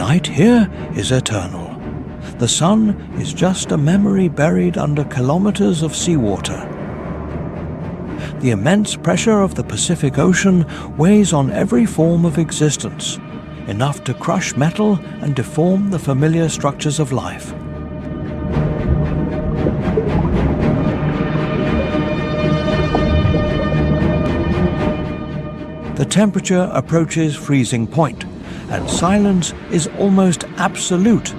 night here is eternal. The sun is just a memory buried under kilometers of seawater. The immense pressure of the Pacific Ocean weighs on every form of existence, enough to crush metal and deform the familiar structures of life. The temperature approaches freezing point, and silence is almost absolute,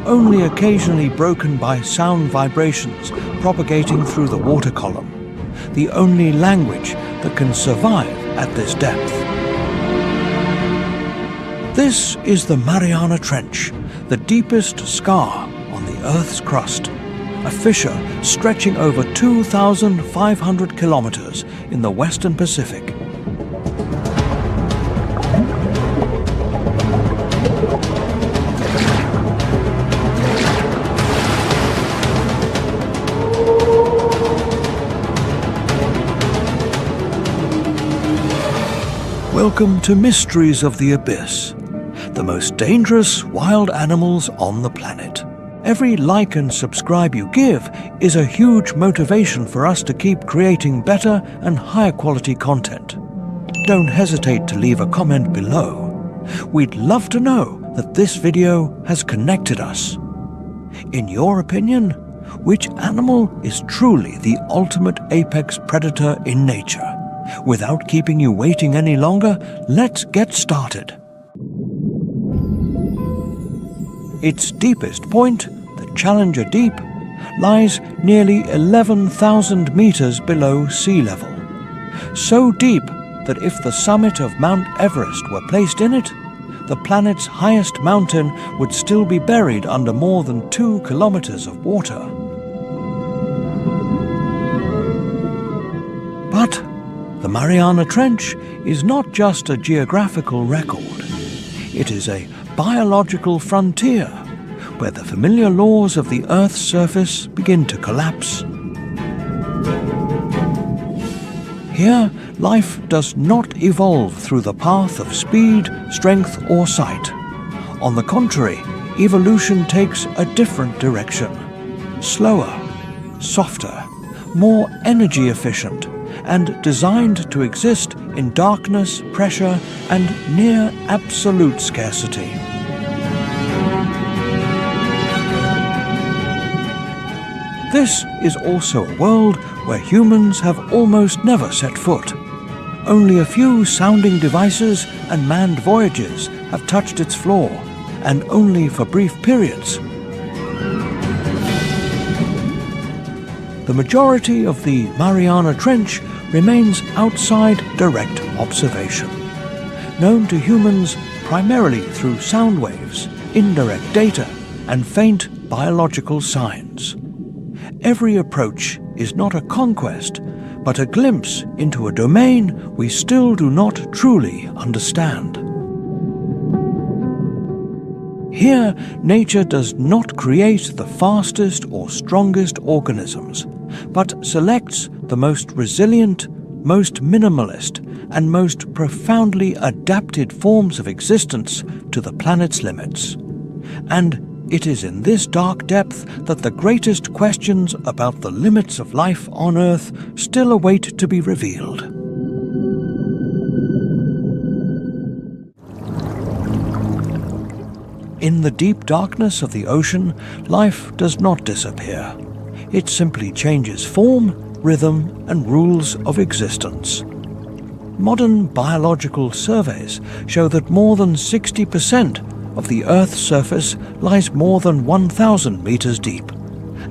only occasionally broken by sound vibrations propagating through the water column, the only language that can survive at this depth. This is the Mariana Trench, the deepest scar on the Earth's crust, a fissure stretching over 2,500 kilometers in the western Pacific. Welcome to Mysteries of the Abyss, the most dangerous wild animals on the planet. Every like and subscribe you give is a huge motivation for us to keep creating better and higher quality content. Don't hesitate to leave a comment below. We'd love to know that this video has connected us. In your opinion, which animal is truly the ultimate apex predator in nature? Without keeping you waiting any longer, let's get started. Its deepest point, the Challenger Deep, lies nearly 11,000 meters below sea level. So deep that if the summit of Mount Everest were placed in it, the planet's highest mountain would still be buried under more than 2 kilometers of water. But the Mariana Trench is not just a geographical record. It is a biological frontier where the familiar laws of the Earth's surface begin to collapse. Here, life does not evolve through the path of speed, strength, or sight. On the contrary, evolution takes a different direction. Slower, softer, more energy efficient, and designed to exist in darkness, pressure, and near absolute scarcity. This is also a world where humans have almost never set foot. Only a few sounding devices and manned voyages have touched its floor, and only for brief periods. The majority of the Mariana Trench remains outside direct observation, known to humans primarily through sound waves, indirect data, and faint biological signs. Every approach is not a conquest, but a glimpse into a domain we still do not truly understand. Here, nature does not create the fastest or strongest organisms, but selects the most resilient, most minimalist, and most profoundly adapted forms of existence to the planet's limits. And it is in this dark depth that the greatest questions about the limits of life on Earth still await to be revealed. In the deep darkness of the ocean, life does not disappear. It simply changes form, rhythm, and rules of existence. Modern biological surveys show that more than 60% of the Earth's surface lies more than 1,000 meters deep.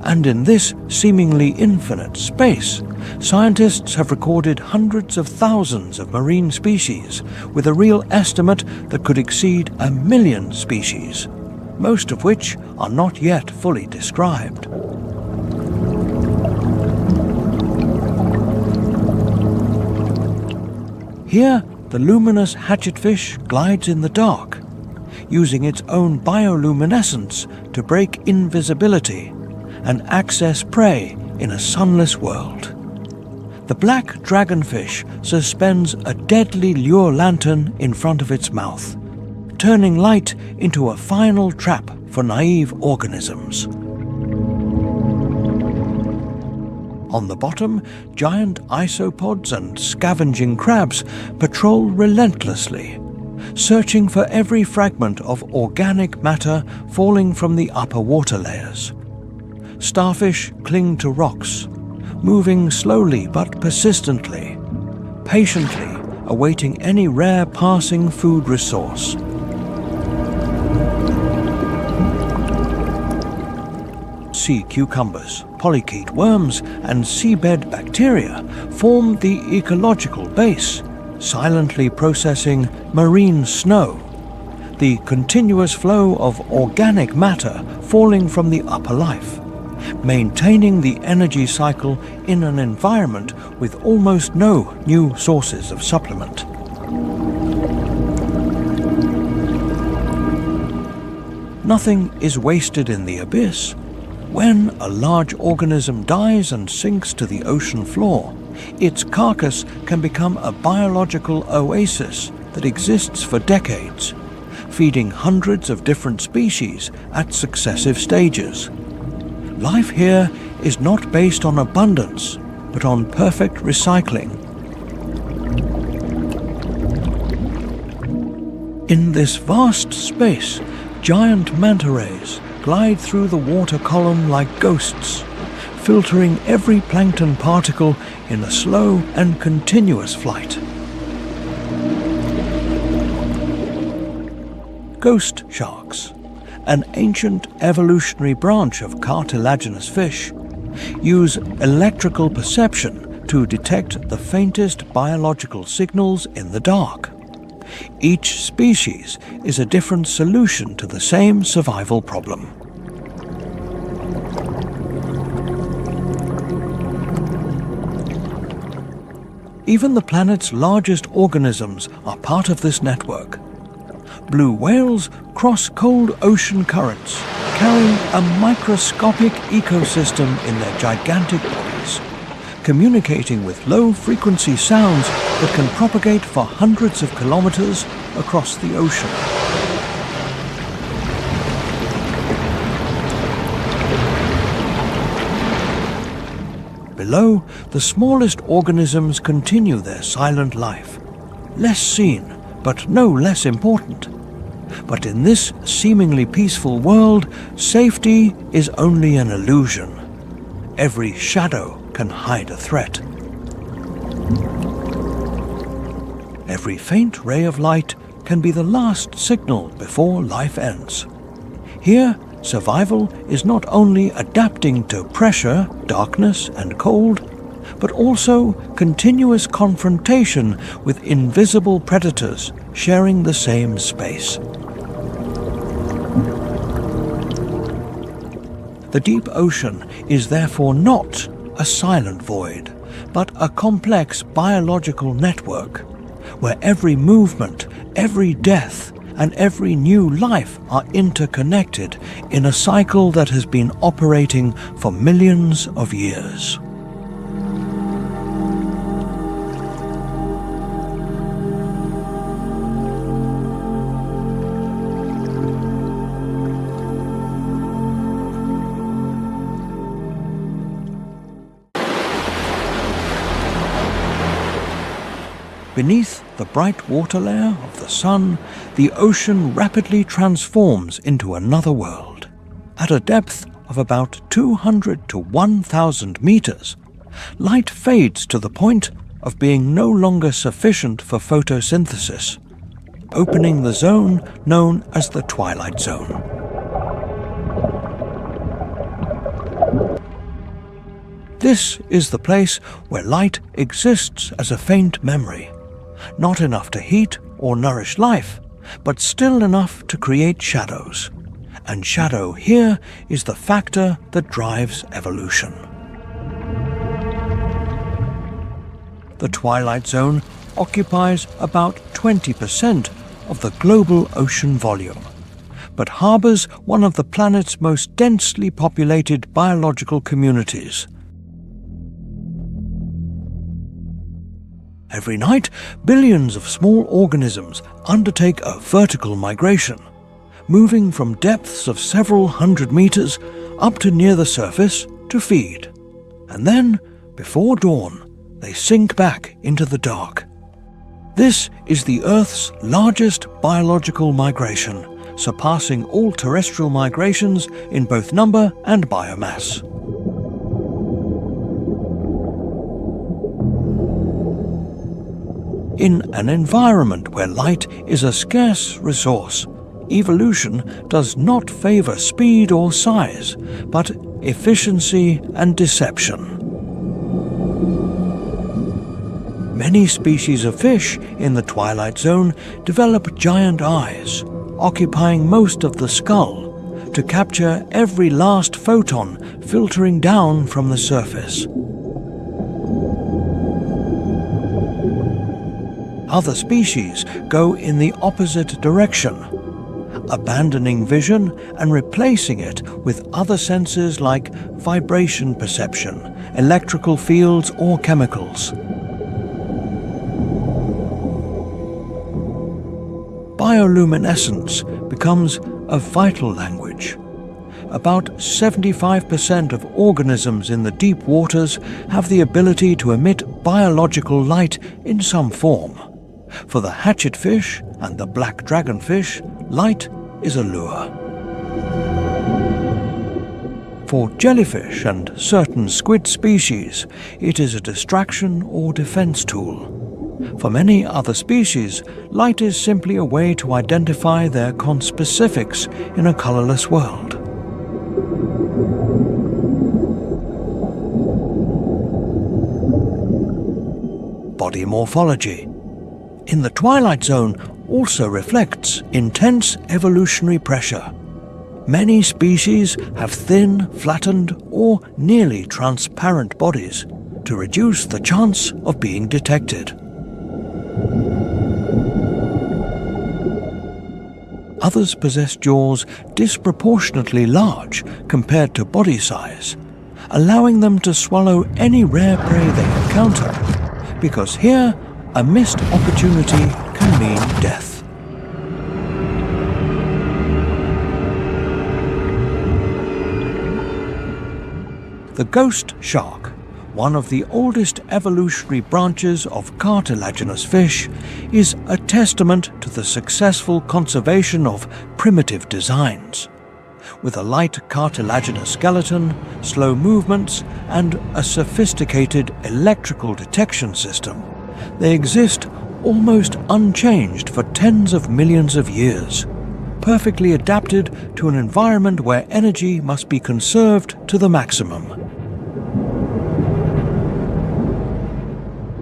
And in this seemingly infinite space, scientists have recorded hundreds of thousands of marine species, with a real estimate that could exceed 1 million species, most of which are not yet fully described. Here, the luminous hatchetfish glides in the dark, using its own bioluminescence to break invisibility and access prey in a sunless world. The black dragonfish suspends a deadly lure lantern in front of its mouth, turning light into a final trap for naive organisms. On the bottom, giant isopods and scavenging crabs patrol relentlessly, searching for every fragment of organic matter falling from the upper water layers. Starfish cling to rocks, moving slowly but persistently, patiently awaiting any rare passing food resource. Sea cucumbers, polychaete worms, and seabed bacteria form the ecological base, silently processing marine snow, the continuous flow of organic matter falling from the upper life, maintaining the energy cycle in an environment with almost no new sources of supplement. Nothing is wasted in the abyss. When a large organism dies and sinks to the ocean floor, its carcass can become a biological oasis that exists for decades, feeding hundreds of different species at successive stages. Life here is not based on abundance, but on perfect recycling. In this vast space, giant manta rays glide through the water column like ghosts, filtering every plankton particle in a slow and continuous flight. Ghost sharks, an ancient evolutionary branch of cartilaginous fish, use electrical perception to detect the faintest biological signals in the dark. Each species is a different solution to the same survival problem. Even the planet's largest organisms are part of this network. Blue whales cross cold ocean currents, carrying a microscopic ecosystem in their gigantic bodies, communicating with low-frequency sounds that can propagate for hundreds of kilometers across the ocean. Below, the smallest organisms continue their silent life, less seen, but no less important. But in this seemingly peaceful world, safety is only an illusion. Every shadow can hide a threat. Every faint ray of light can be the last signal before life ends. Here, survival is not only adapting to pressure, darkness, and cold, but also continuous confrontation with invisible predators sharing the same space. The deep ocean is therefore not a silent void, but a complex biological network, where every movement, every death, and every new life are interconnected in a cycle that has been operating for millions of years. Beneath the bright water layer of the sun, the ocean rapidly transforms into another world. At a depth of about 200 to 1,000 meters, light fades to the point of being no longer sufficient for photosynthesis, opening the zone known as the twilight zone. This is the place where light exists as a faint memory. Not enough to heat or nourish life, but still enough to create shadows. And shadow here is the factor that drives evolution. The twilight zone occupies about 20% of the global ocean volume, but harbors one of the planet's most densely populated biological communities. Every night, billions of small organisms undertake a vertical migration, moving from depths of several hundred meters up to near the surface to feed. And then, before dawn, they sink back into the dark. This is the Earth's largest biological migration, surpassing all terrestrial migrations in both number and biomass. In an environment where light is a scarce resource, evolution does not favor speed or size, but efficiency and deception. Many species of fish in the twilight zone develop giant eyes, occupying most of the skull, to capture every last photon filtering down from the surface. Other species go in the opposite direction, abandoning vision and replacing it with other senses like vibration perception, electrical fields, or chemicals. Bioluminescence becomes a vital language. About 75% of organisms in the deep waters have the ability to emit biological light in some form. For the hatchetfish and the black dragonfish, light is a lure. For jellyfish and certain squid species, it is a distraction or defense tool. For many other species, light is simply a way to identify their conspecifics in a colorless world. Body morphology in the twilight zone also reflects intense evolutionary pressure. Many species have thin, flattened, or nearly transparent bodies to reduce the chance of being detected. Others possess jaws disproportionately large compared to body size, allowing them to swallow any rare prey they encounter, because here a missed opportunity can mean death. The ghost shark, one of the oldest evolutionary branches of cartilaginous fish, is a testament to the successful conservation of primitive designs. With a light cartilaginous skeleton, slow movements, and a sophisticated electrical detection system, they exist almost unchanged for tens of millions of years, perfectly adapted to an environment where energy must be conserved to the maximum.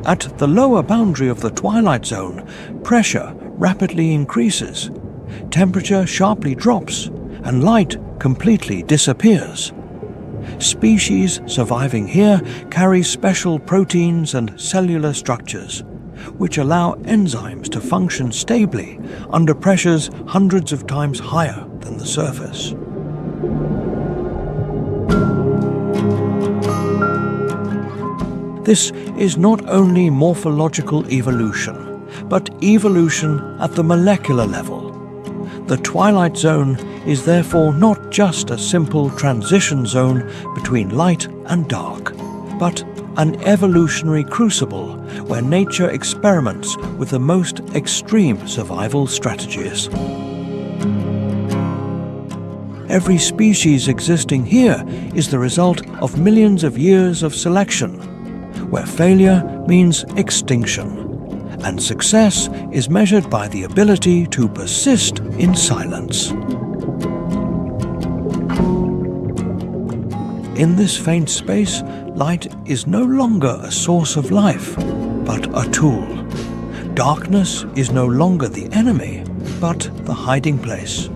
At the lower boundary of the twilight zone, pressure rapidly increases, temperature sharply drops, and light completely disappears. Species surviving here carry special proteins and cellular structures, which allow enzymes to function stably under pressures hundreds of times higher than the surface. This is not only morphological evolution, but evolution at the molecular level. The twilight zone is therefore not just a simple transition zone between light and dark, but an evolutionary crucible where nature experiments with the most extreme survival strategies. Every species existing here is the result of millions of years of selection, where failure means extinction, and success is measured by the ability to persist in silence. In this faint space, light is no longer a source of life, but a tool. Darkness is no longer the enemy, but the hiding place.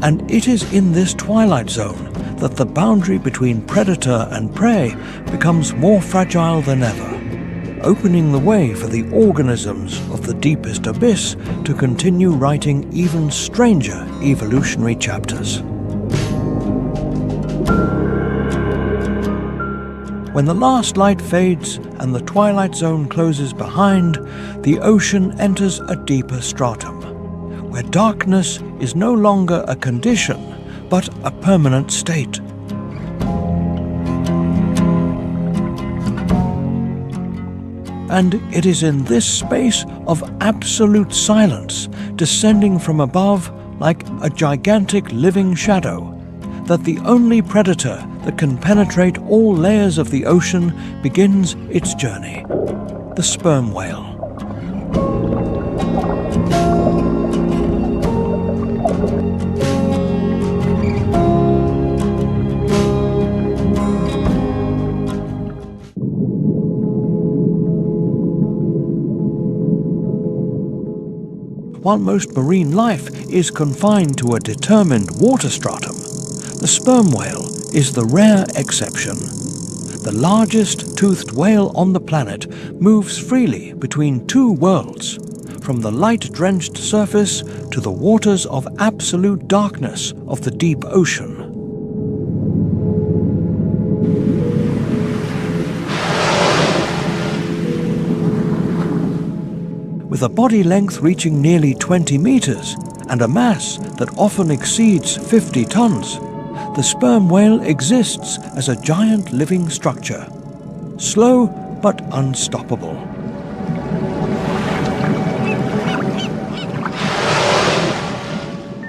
And it is in this twilight zone that the boundary between predator and prey becomes more fragile than ever, opening the way for the organisms of the deepest abyss to continue writing even stranger evolutionary chapters. When the last light fades and the twilight zone closes behind, the ocean enters a deeper stratum, where darkness is no longer a condition, but a permanent state. And it is in this space of absolute silence, descending from above like a gigantic living shadow, that the only predator that can penetrate all layers of the ocean begins its journey: the sperm whale. While most marine life is confined to a determined water stratum, the sperm whale is the rare exception. The largest toothed whale on the planet moves freely between two worlds, from the light-drenched surface to the waters of absolute darkness of the deep ocean. With a body length reaching nearly 20 meters and a mass that often exceeds 50 tons, the sperm whale exists as a giant living structure, slow but unstoppable.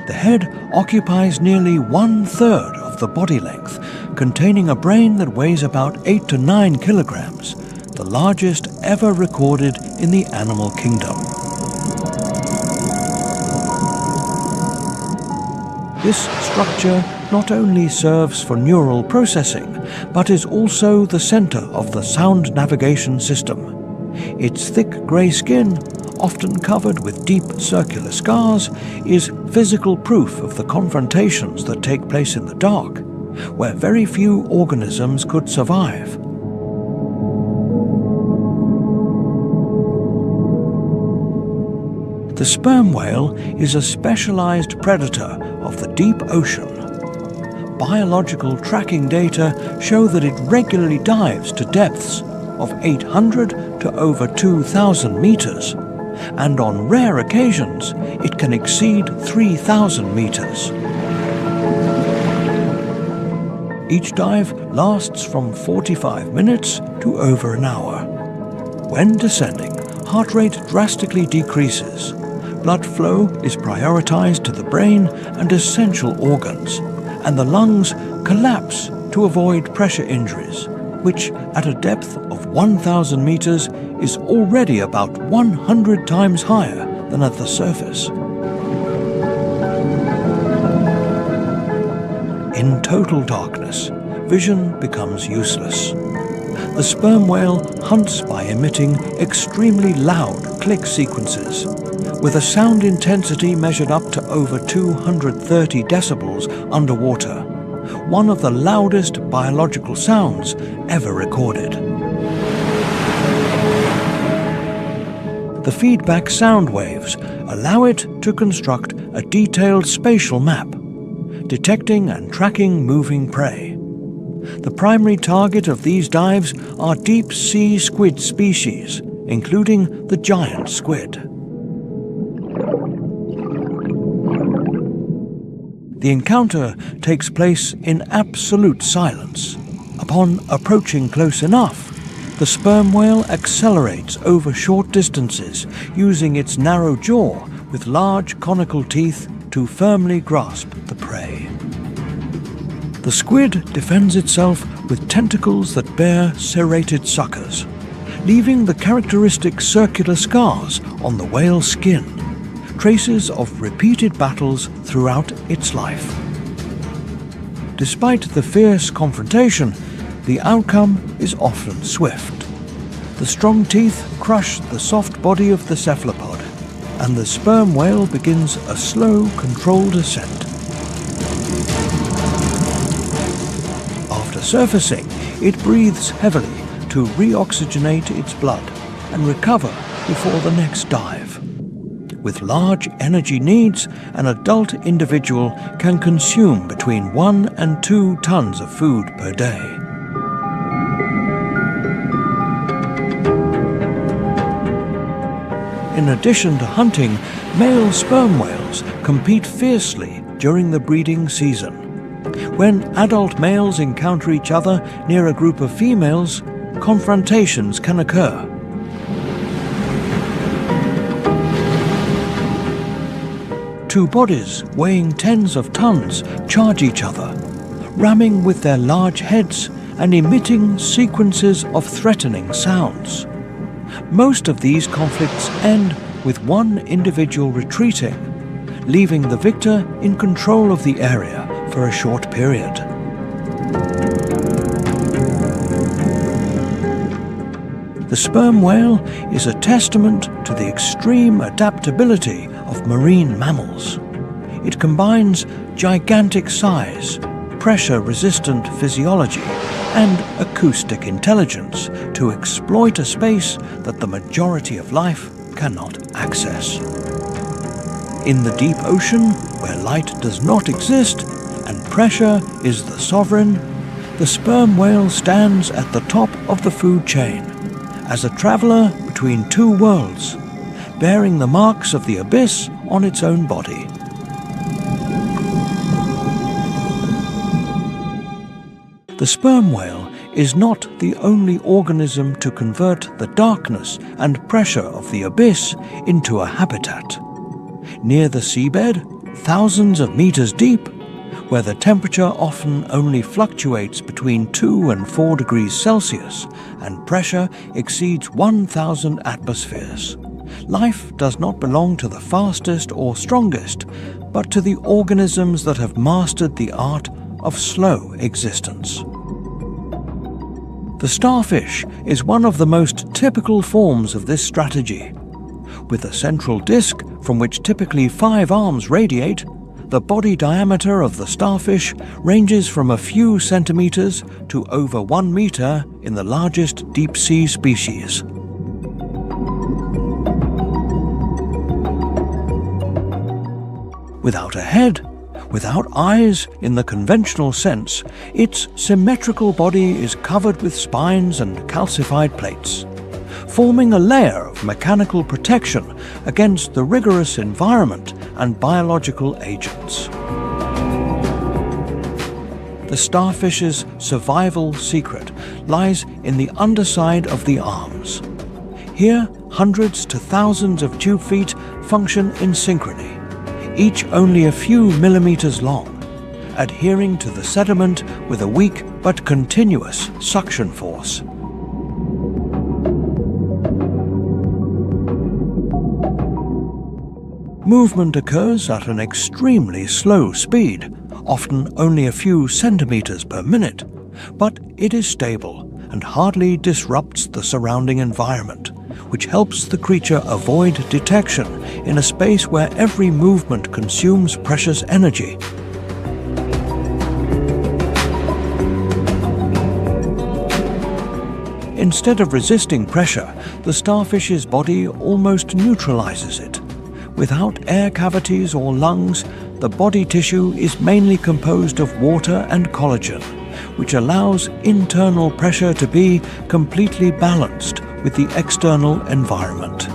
The head occupies nearly 1/3 of the body length, containing a brain that weighs about 8 to 9 kilograms, the largest ever recorded in the animal kingdom. This structure not only serves for neural processing, but is also the center of the sound navigation system. Its thick grey skin, often covered with deep circular scars, is physical proof of the confrontations that take place in the dark, where very few organisms could survive. The sperm whale is a specialized predator of the deep ocean. Biological tracking data show that it regularly dives to depths of 800 to over 2,000 meters, and on rare occasions it can exceed 3,000 meters. Each dive lasts from 45 minutes to over an hour. When descending, heart rate drastically decreases. Blood flow is prioritized to the brain and essential organs, and the lungs collapse to avoid pressure injuries, which at a depth of 1,000 meters is already about 100 times higher than at the surface. In total darkness, vision becomes useless. The sperm whale hunts by emitting extremely loud click sequences, with a sound intensity measured up to over 230 decibels underwater, one of the loudest biological sounds ever recorded. The feedback sound waves allow it to construct a detailed spatial map, detecting and tracking moving prey. The primary target of these dives are deep-sea squid species, including the giant squid. The encounter takes place in absolute silence. Upon approaching close enough, the sperm whale accelerates over short distances, using its narrow jaw with large conical teeth to firmly grasp the prey. The squid defends itself with tentacles that bear serrated suckers, leaving the characteristic circular scars on the whale's skin, traces of repeated battles throughout its life. Despite the fierce confrontation, the outcome is often swift. The strong teeth crush the soft body of the cephalopod, and the sperm whale begins a slow, controlled ascent. After surfacing, it breathes heavily to reoxygenate its blood and recover before the next dive. With large energy needs, an adult individual can consume between 1 and 2 tons of food per day. In addition to hunting, male sperm whales compete fiercely during the breeding season. When adult males encounter each other near a group of females, confrontations can occur. Two bodies weighing tens of tons charge each other, ramming with their large heads and emitting sequences of threatening sounds. Most of these conflicts end with one individual retreating, leaving the victor in control of the area for a short period. The sperm whale is a testament to the extreme adaptability of marine mammals. It combines gigantic size, pressure-resistant physiology, and acoustic intelligence to exploit a space that the majority of life cannot access. In the deep ocean, where light does not exist and pressure is the sovereign, the sperm whale stands at the top of the food chain, as a traveller between two worlds, bearing the marks of the abyss on its own body. The sperm whale is not the only organism to convert the darkness and pressure of the abyss into a habitat. Near the seabed, thousands of meters deep, where the temperature often only fluctuates between 2 and 4 degrees Celsius and pressure exceeds 1,000 atmospheres, life does not belong to the fastest or strongest, but to the organisms that have mastered the art of slow existence. The starfish is one of the most typical forms of this strategy. With a central disc from which typically 5 arms radiate, the body diameter of the starfish ranges from a few centimeters to over 1 meter in the largest deep-sea species. Without a head, without eyes in the conventional sense, its symmetrical body is covered with spines and calcified plates, forming a layer of mechanical protection against the rigorous environment and biological agents. The starfish's survival secret lies in the underside of the arms. Here, hundreds to thousands of tube feet function in synchrony, each only a few millimeters long, adhering to the sediment with a weak but continuous suction force. Movement occurs at an extremely slow speed, often only a few centimeters per minute, but it is stable and hardly disrupts the surrounding environment, which helps the creature avoid detection in a space where every movement consumes precious energy. Instead of resisting pressure, the starfish's body almost neutralizes it. Without air cavities or lungs, the body tissue is mainly composed of water and collagen, which allows internal pressure to be completely balanced with the external environment.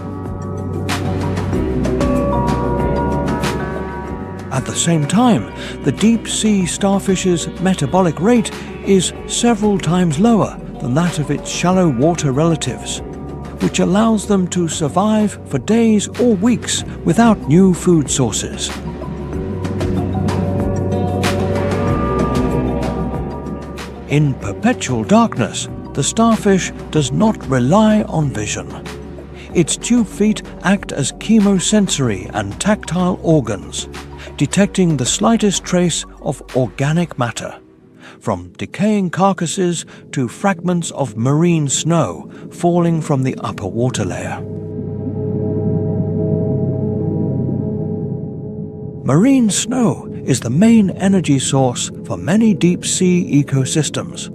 At the same time, the deep-sea starfish's metabolic rate is several times lower than that of its shallow water relatives, which allows them to survive for days or weeks without new food sources. In perpetual darkness, the starfish does not rely on vision. Its tube feet act as chemosensory and tactile organs, detecting the slightest trace of organic matter, from decaying carcasses to fragments of marine snow falling from the upper water layer. Marine snow is the main energy source for many deep-sea ecosystems,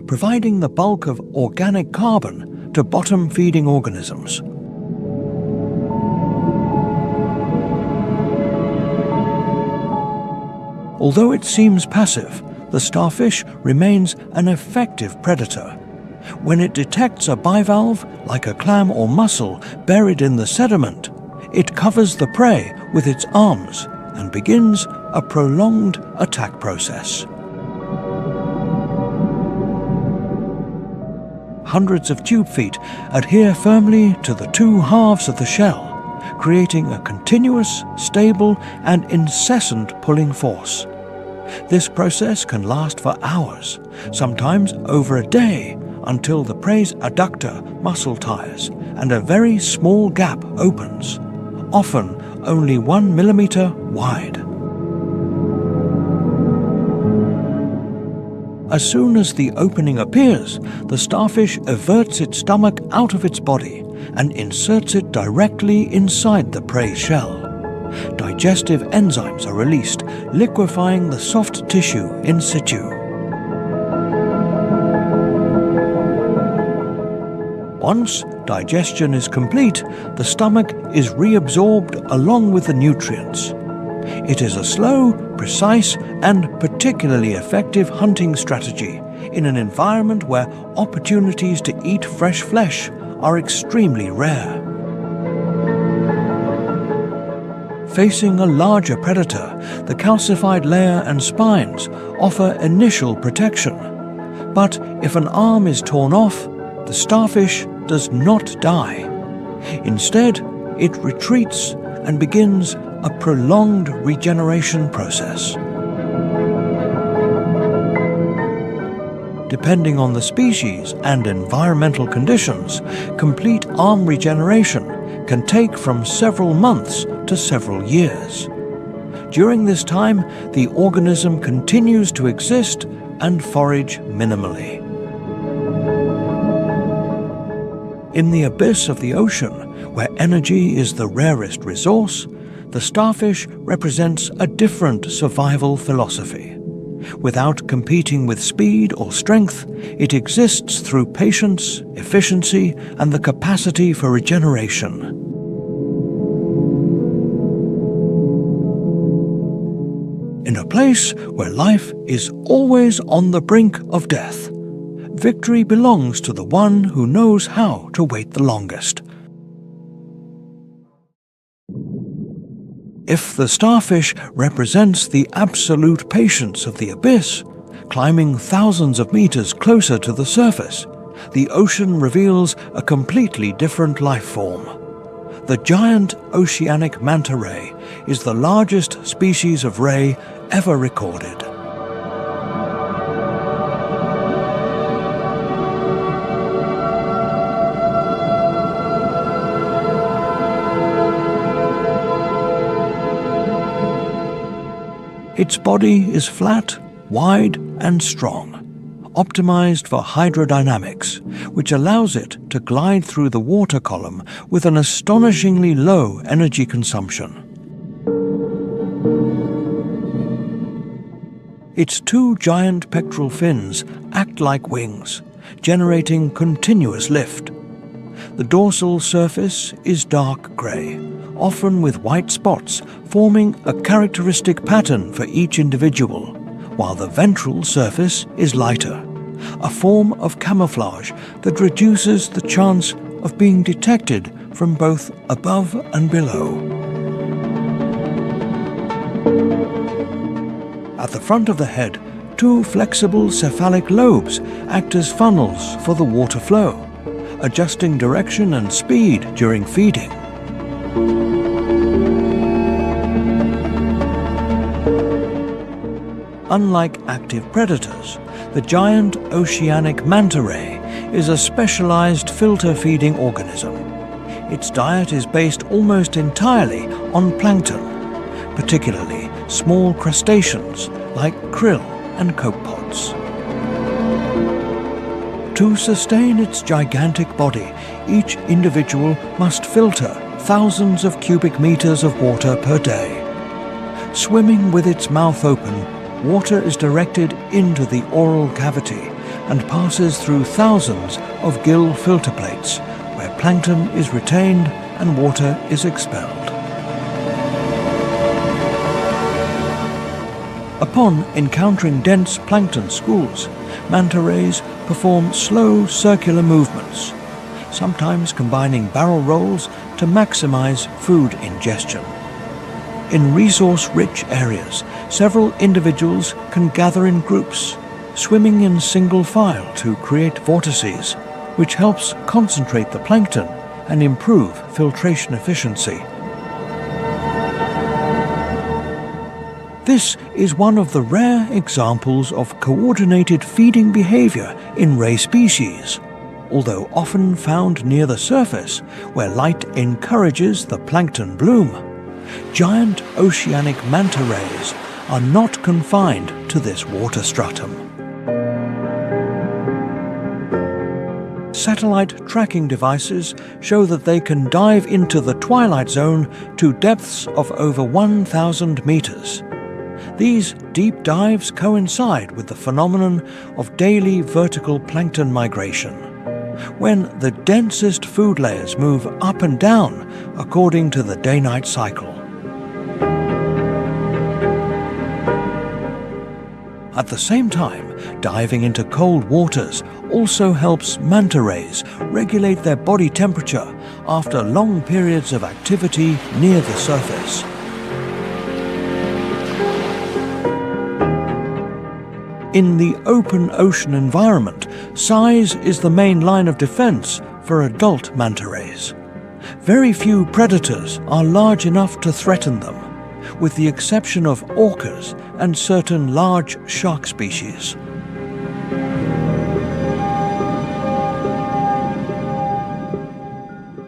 providing the bulk of organic carbon to bottom-feeding organisms. Although it seems passive, the starfish remains an effective predator. When it detects a bivalve, like a clam or mussel, buried in the sediment, it covers the prey with its arms and begins a prolonged attack process. Hundreds of tube feet adhere firmly to the two halves of the shell, creating a continuous, stable, and incessant pulling force. This process can last for hours, sometimes over a day, until the prey's adductor muscle tires and a very small gap opens, often only 1 millimeter wide. As soon as the opening appears, the starfish everts its stomach out of its body and inserts it directly inside the prey's shell. Digestive enzymes are released, liquefying the soft tissue in situ. Once digestion is complete, the stomach is reabsorbed along with the nutrients. It is a slow, precise, and particularly effective hunting strategy in an environment where opportunities to eat fresh flesh are extremely rare. Facing a larger predator, the calcified layer and spines offer initial protection. But if an arm is torn off, the starfish does not die. Instead, it retreats and begins a prolonged regeneration process. Depending on the species and environmental conditions, complete arm regeneration can take from several months to several years. During this time, the organism continues to exist and forage minimally. In the abyss of the ocean, where energy is the rarest resource, the starfish represents a different survival philosophy. Without competing with speed or strength, it exists through patience, efficiency, and the capacity for regeneration. In a place where life is always on the brink of death, victory belongs to the one who knows how to wait the longest. If the starfish represents the absolute patience of the abyss, climbing thousands of meters closer to the surface, the ocean reveals a completely different life form. The giant oceanic manta ray is the largest species of ray ever recorded. Its body is flat, wide, and strong, optimized for hydrodynamics, which allows it to glide through the water column with an astonishingly low energy consumption. Its two giant pectoral fins act like wings, generating continuous lift. The dorsal surface is dark grey, often with white spots forming a characteristic pattern for each individual, while the ventral surface is lighter, a form of camouflage that reduces the chance of being detected from both above and below. At the front of the head, two flexible cephalic lobes act as funnels for the water flow, adjusting direction and speed during feeding. Unlike active predators, the giant oceanic manta ray is a specialized filter-feeding organism. Its diet is based almost entirely on plankton, particularly small crustaceans like krill and copepods. To sustain its gigantic body, each individual must filter thousands of cubic meters of water per day. Swimming with its mouth open, water is directed into the oral cavity and passes through thousands of gill filter plates, where plankton is retained and water is expelled. Upon encountering dense plankton schools, manta rays perform slow circular movements, sometimes combining barrel rolls to maximize food ingestion. In resource-rich areas, several individuals can gather in groups, swimming in single file to create vortices, which helps concentrate the plankton and improve filtration efficiency. This is one of the rare examples of coordinated feeding behavior in ray species, although often found near the surface where light encourages the plankton bloom. Giant oceanic manta rays are not confined to this water stratum. Satellite tracking devices show that they can dive into the twilight zone to depths of over 1,000 meters. These deep dives coincide with the phenomenon of daily vertical plankton migration, when the densest food layers move up and down according to the day-night cycle. At the same time, diving into cold waters also helps manta rays regulate their body temperature after long periods of activity near the surface. In the open ocean environment, size is the main line of defense for adult manta rays. Very few predators are large enough to threaten them, with the exception of orcas and certain large shark species.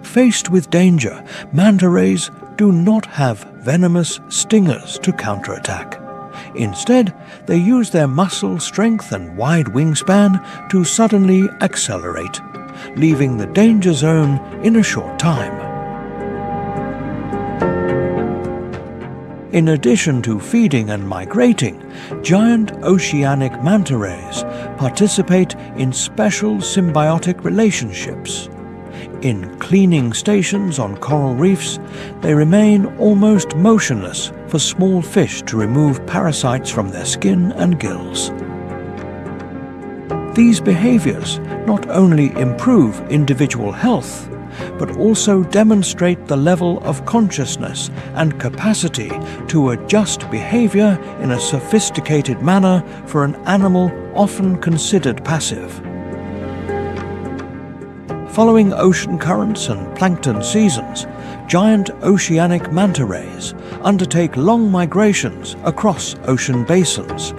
Faced with danger, manta rays do not have venomous stingers to counterattack. Instead, they use their muscle strength and wide wingspan to suddenly accelerate, leaving the danger zone in a short time. In addition to feeding and migrating, giant oceanic manta rays participate in special symbiotic relationships. In cleaning stations on coral reefs, they remain almost motionless for small fish to remove parasites from their skin and gills. These behaviors not only improve individual health, but also demonstrate the level of consciousness and capacity to adjust behavior in a sophisticated manner for an animal often considered passive. Following ocean currents and plankton seasons, giant oceanic manta rays undertake long migrations across ocean basins.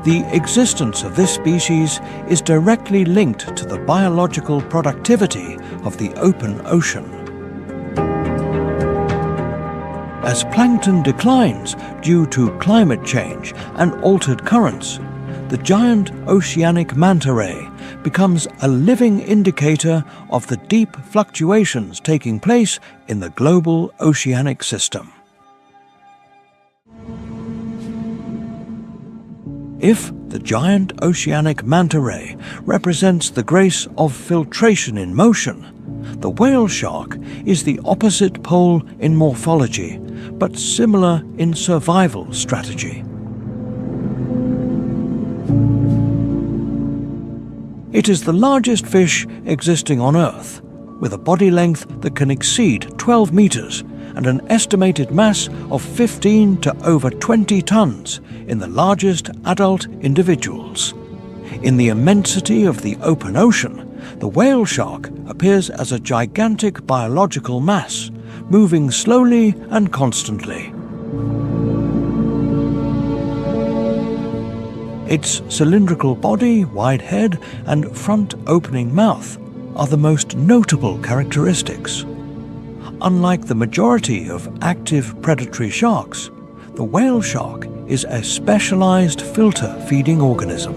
The existence of this species is directly linked to the biological productivity of the open ocean. As plankton declines due to climate change and altered currents, the giant oceanic manta ray becomes a living indicator of the deep fluctuations taking place in the global oceanic system. If the giant oceanic manta ray represents the grace of filtration in motion, the whale shark is the opposite pole in morphology, but similar in survival strategy. It is the largest fish existing on Earth, with a body length that can exceed 12 meters and an estimated mass of 15 to over 20 tons in the largest adult individuals. In the immensity of the open ocean, the whale shark appears as a gigantic biological mass, moving slowly and constantly. Its cylindrical body, wide head, and front-opening mouth are the most notable characteristics. Unlike the majority of active predatory sharks, the whale shark is a specialized filter-feeding organism.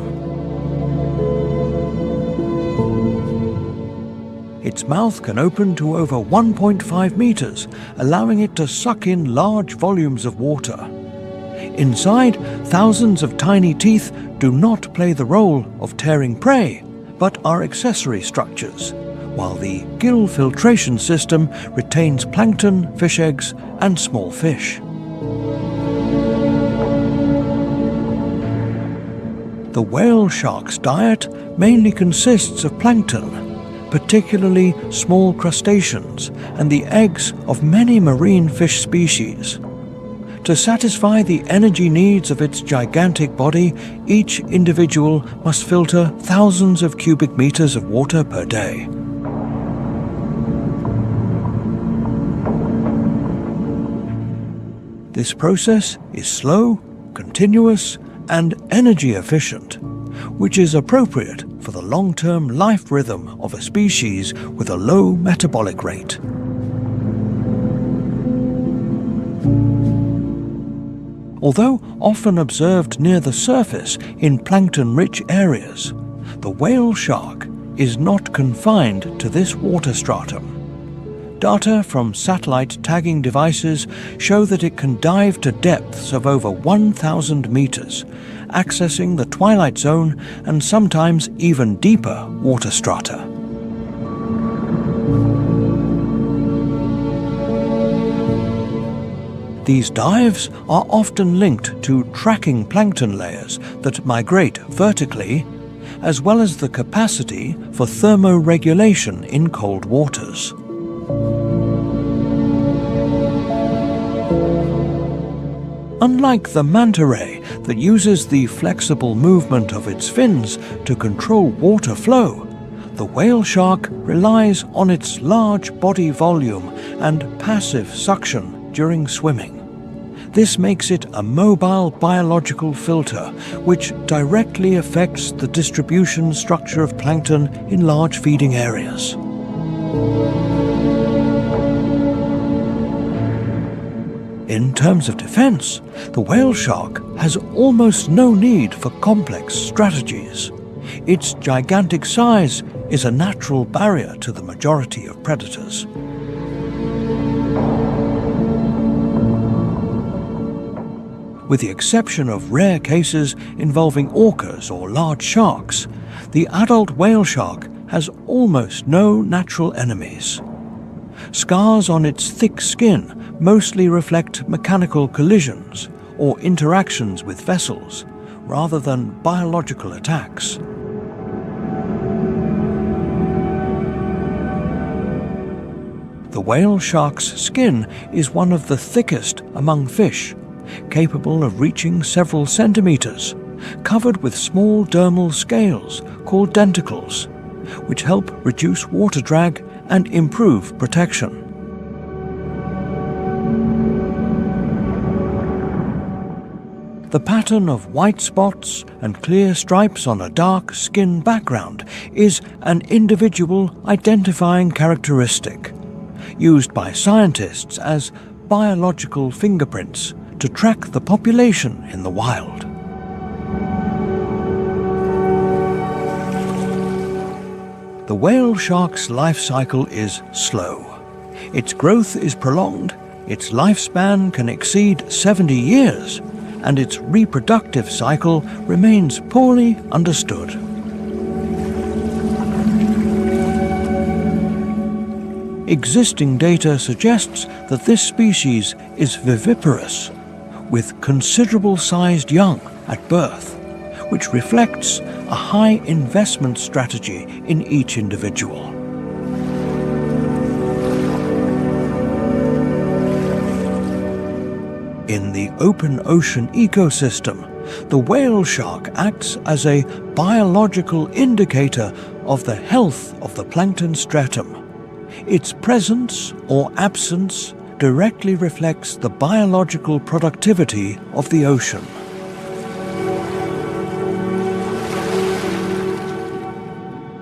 Its mouth can open to over 1.5 meters, allowing it to suck in large volumes of water. Inside, thousands of tiny teeth do not play the role of tearing prey, but are accessory structures, while the gill filtration system retains plankton, fish eggs, and small fish. The whale shark's diet mainly consists of plankton, particularly small crustaceans and the eggs of many marine fish species. To satisfy the energy needs of its gigantic body, each individual must filter thousands of cubic meters of water per day. This process is slow, continuous, and energy efficient, which is appropriate for the long-term life rhythm of a species with a low metabolic rate. Although often observed near the surface in plankton-rich areas, the whale shark is not confined to this water stratum. Data from satellite tagging devices show that it can dive to depths of over 1,000 meters, accessing the twilight zone and sometimes even deeper water strata. These dives are often linked to tracking plankton layers that migrate vertically, as well as the capacity for thermoregulation in cold waters. Unlike the manta ray that uses the flexible movement of its fins to control water flow, the whale shark relies on its large body volume and passive suction during swimming. This makes it a mobile biological filter which directly affects the distribution structure of plankton in large feeding areas. In terms of defense, the whale shark has almost no need for complex strategies. Its gigantic size is a natural barrier to the majority of predators. With the exception of rare cases involving orcas or large sharks, the adult whale shark has almost no natural enemies. Scars on its thick skin mostly reflect mechanical collisions or interactions with vessels, rather than biological attacks. The whale shark's skin is one of the thickest among fish, capable of reaching several centimeters, covered with small dermal scales called denticles, which help reduce water drag and improve protection. The pattern of white spots and clear stripes on a dark skin background is an individual identifying characteristic, used by scientists as biological fingerprints to track the population in the wild. The whale shark's life cycle is slow. Its growth is prolonged, its lifespan can exceed 70 years, and its reproductive cycle remains poorly understood. Existing data suggests that this species is viviparous, with considerable-sized young at birth, which reflects a high investment strategy in each individual. In the open ocean ecosystem, the whale shark acts as a biological indicator of the health of the plankton stratum. Its presence or absence directly reflects the biological productivity of the ocean.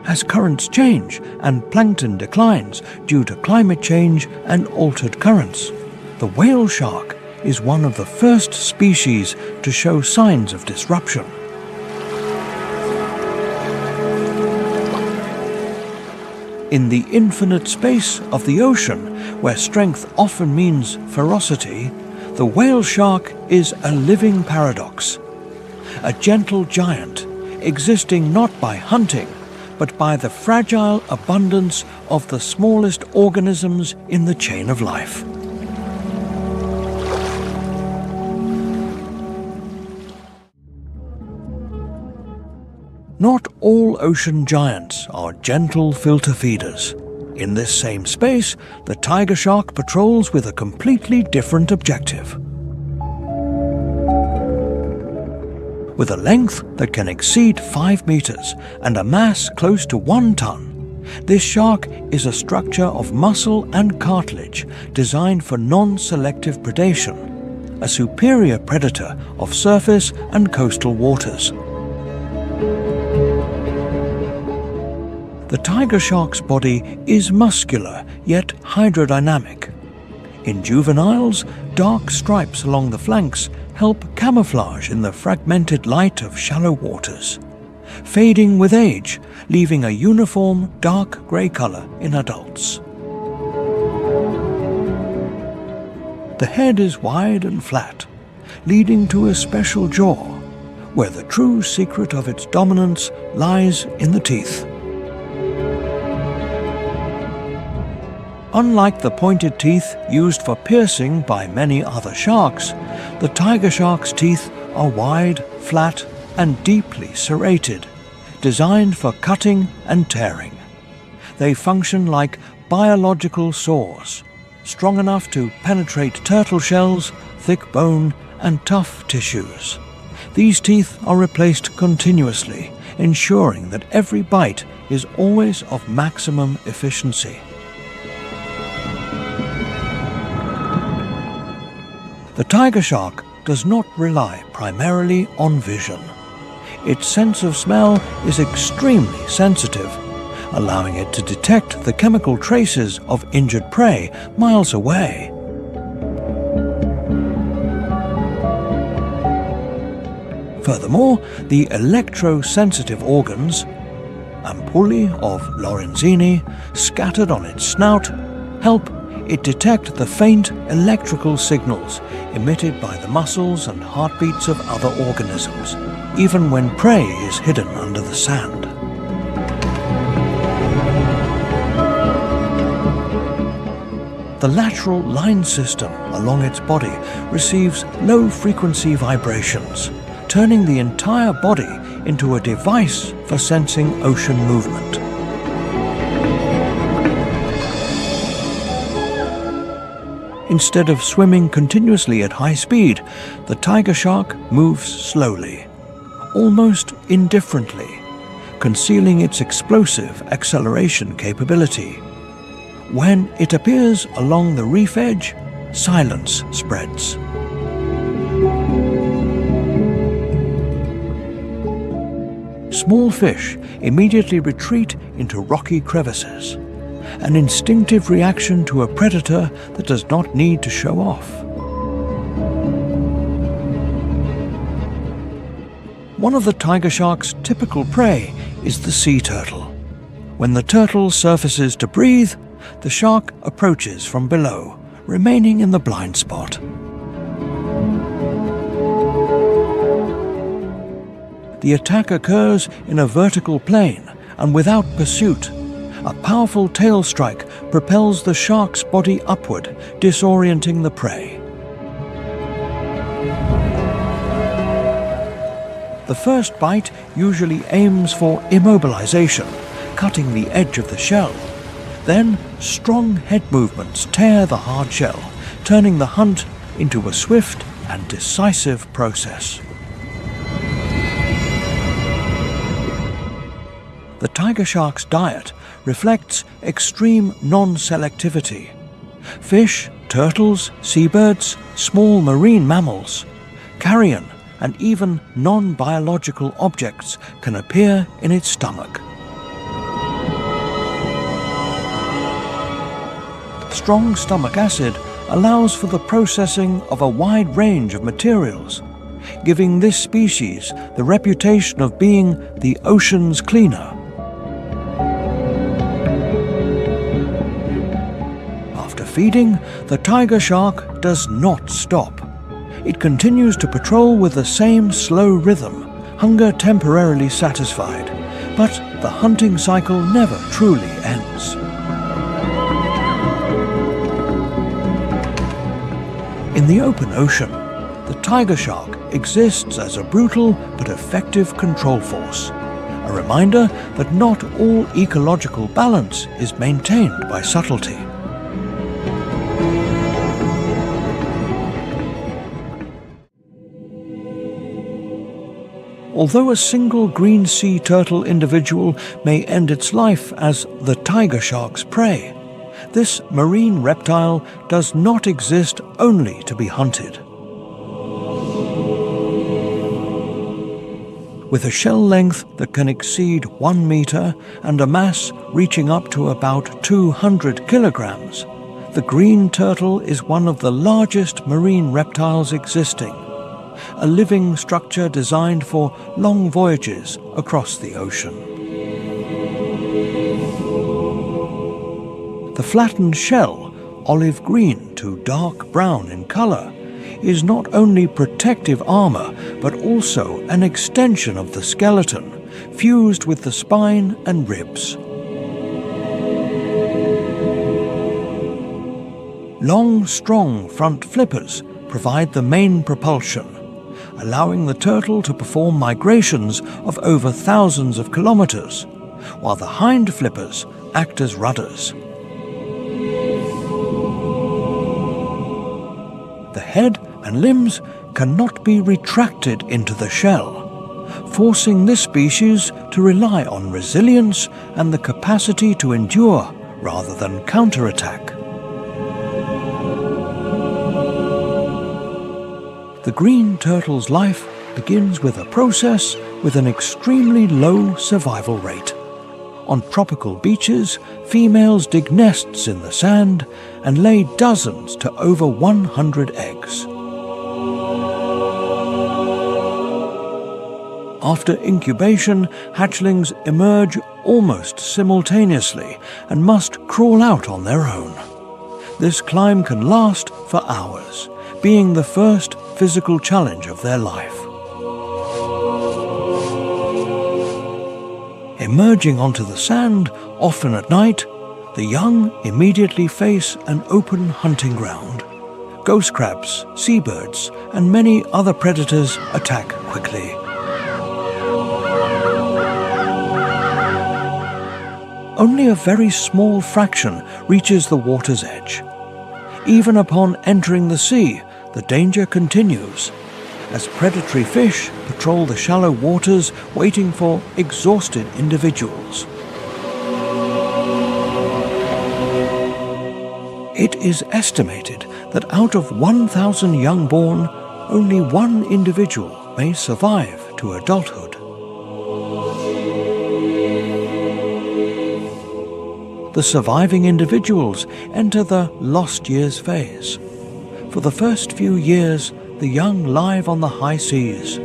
As currents change and plankton declines due to climate change and altered currents, the whale shark is one of the first species to show signs of disruption. In the infinite space of the ocean, where strength often means ferocity, the whale shark is a living paradox. A gentle giant, existing not by hunting, but by the fragile abundance of the smallest organisms in the chain of life. Not all ocean giants are gentle filter feeders. In this same space, the tiger shark patrols with a completely different objective. With a length that can exceed 5 meters and a mass close to 1 ton, this shark is a structure of muscle and cartilage designed for non-selective predation, a superior predator of surface and coastal waters. The tiger shark's body is muscular yet hydrodynamic. In juveniles, dark stripes along the flanks help camouflage in the fragmented light of shallow waters, fading with age, leaving a uniform dark grey colour in adults. The head is wide and flat, leading to a special jaw, where the true secret of its dominance lies in the teeth. Unlike the pointed teeth used for piercing by many other sharks, the tiger shark's teeth are wide, flat, and deeply serrated, designed for cutting and tearing. They function like biological saws, strong enough to penetrate turtle shells, thick bone, and tough tissues. These teeth are replaced continuously, ensuring that every bite is always of maximum efficiency. The tiger shark does not rely primarily on vision. Its sense of smell is extremely sensitive, allowing it to detect the chemical traces of injured prey miles away. Furthermore, the electrosensitive organs, ampullae of Lorenzini, scattered on its snout, help it detect the faint electrical signals emitted by the muscles and heartbeats of other organisms, even when prey is hidden under the sand. The lateral line system along its body receives low-frequency vibrations, turning the entire body into a device for sensing ocean movement. Instead of swimming continuously at high speed, the tiger shark moves slowly, almost indifferently, concealing its explosive acceleration capability. When it appears along the reef edge, silence spreads. Small fish immediately retreat into rocky crevices, an instinctive reaction to a predator that does not need to show off. One of the tiger shark's typical prey is the sea turtle. When the turtle surfaces to breathe, the shark approaches from below, remaining in the blind spot. The attack occurs in a vertical plane and without pursuit. A powerful tail strike propels the shark's body upward, disorienting the prey. The first bite usually aims for immobilization, cutting the edge of the shell. Then, strong head movements tear the hard shell, turning the hunt into a swift and decisive process. The tiger shark's diet reflects extreme non-selectivity. Fish, turtles, seabirds, small marine mammals, carrion, and even non-biological objects can appear in its stomach. Strong stomach acid allows for the processing of a wide range of materials, giving this species the reputation of being the ocean's cleaner. After feeding, the tiger shark does not stop. It continues to patrol with the same slow rhythm, hunger temporarily satisfied, but the hunting cycle never truly ends. In the open ocean, the tiger shark exists as a brutal but effective control force, a reminder that not all ecological balance is maintained by subtlety. Although a single green sea turtle individual may end its life as the tiger shark's prey, this marine reptile does not exist only to be hunted. With a shell length that can exceed 1 meter and a mass reaching up to about 200 kilograms, the green turtle is one of the largest marine reptiles existing, a living structure designed for long voyages across the ocean. The flattened shell, olive green to dark brown in color, is not only protective armor but also an extension of the skeleton, fused with the spine and ribs. Long, strong front flippers provide the main propulsion, allowing the turtle to perform migrations of over thousands of kilometers, while the hind flippers act as rudders. The head and limbs cannot be retracted into the shell, forcing this species to rely on resilience and the capacity to endure rather than counterattack. The green turtle's life begins with a process with an extremely low survival rate. On tropical beaches, females dig nests in the sand and lay dozens to over 100 eggs. After incubation, hatchlings emerge almost simultaneously and must crawl out on their own. This climb can last for hours, being the first physical challenge of their life. Emerging onto the sand, often at night, the young immediately face an open hunting ground. Ghost crabs, seabirds, and many other predators attack quickly. Only a very small fraction reaches the water's edge. Even upon entering the sea, the danger continues, as predatory fish patrol the shallow waters waiting for exhausted individuals. It is estimated that out of 1,000 young born, only one individual may survive to adulthood. The surviving individuals enter the lost years phase. For the first few years, the young live on the high seas,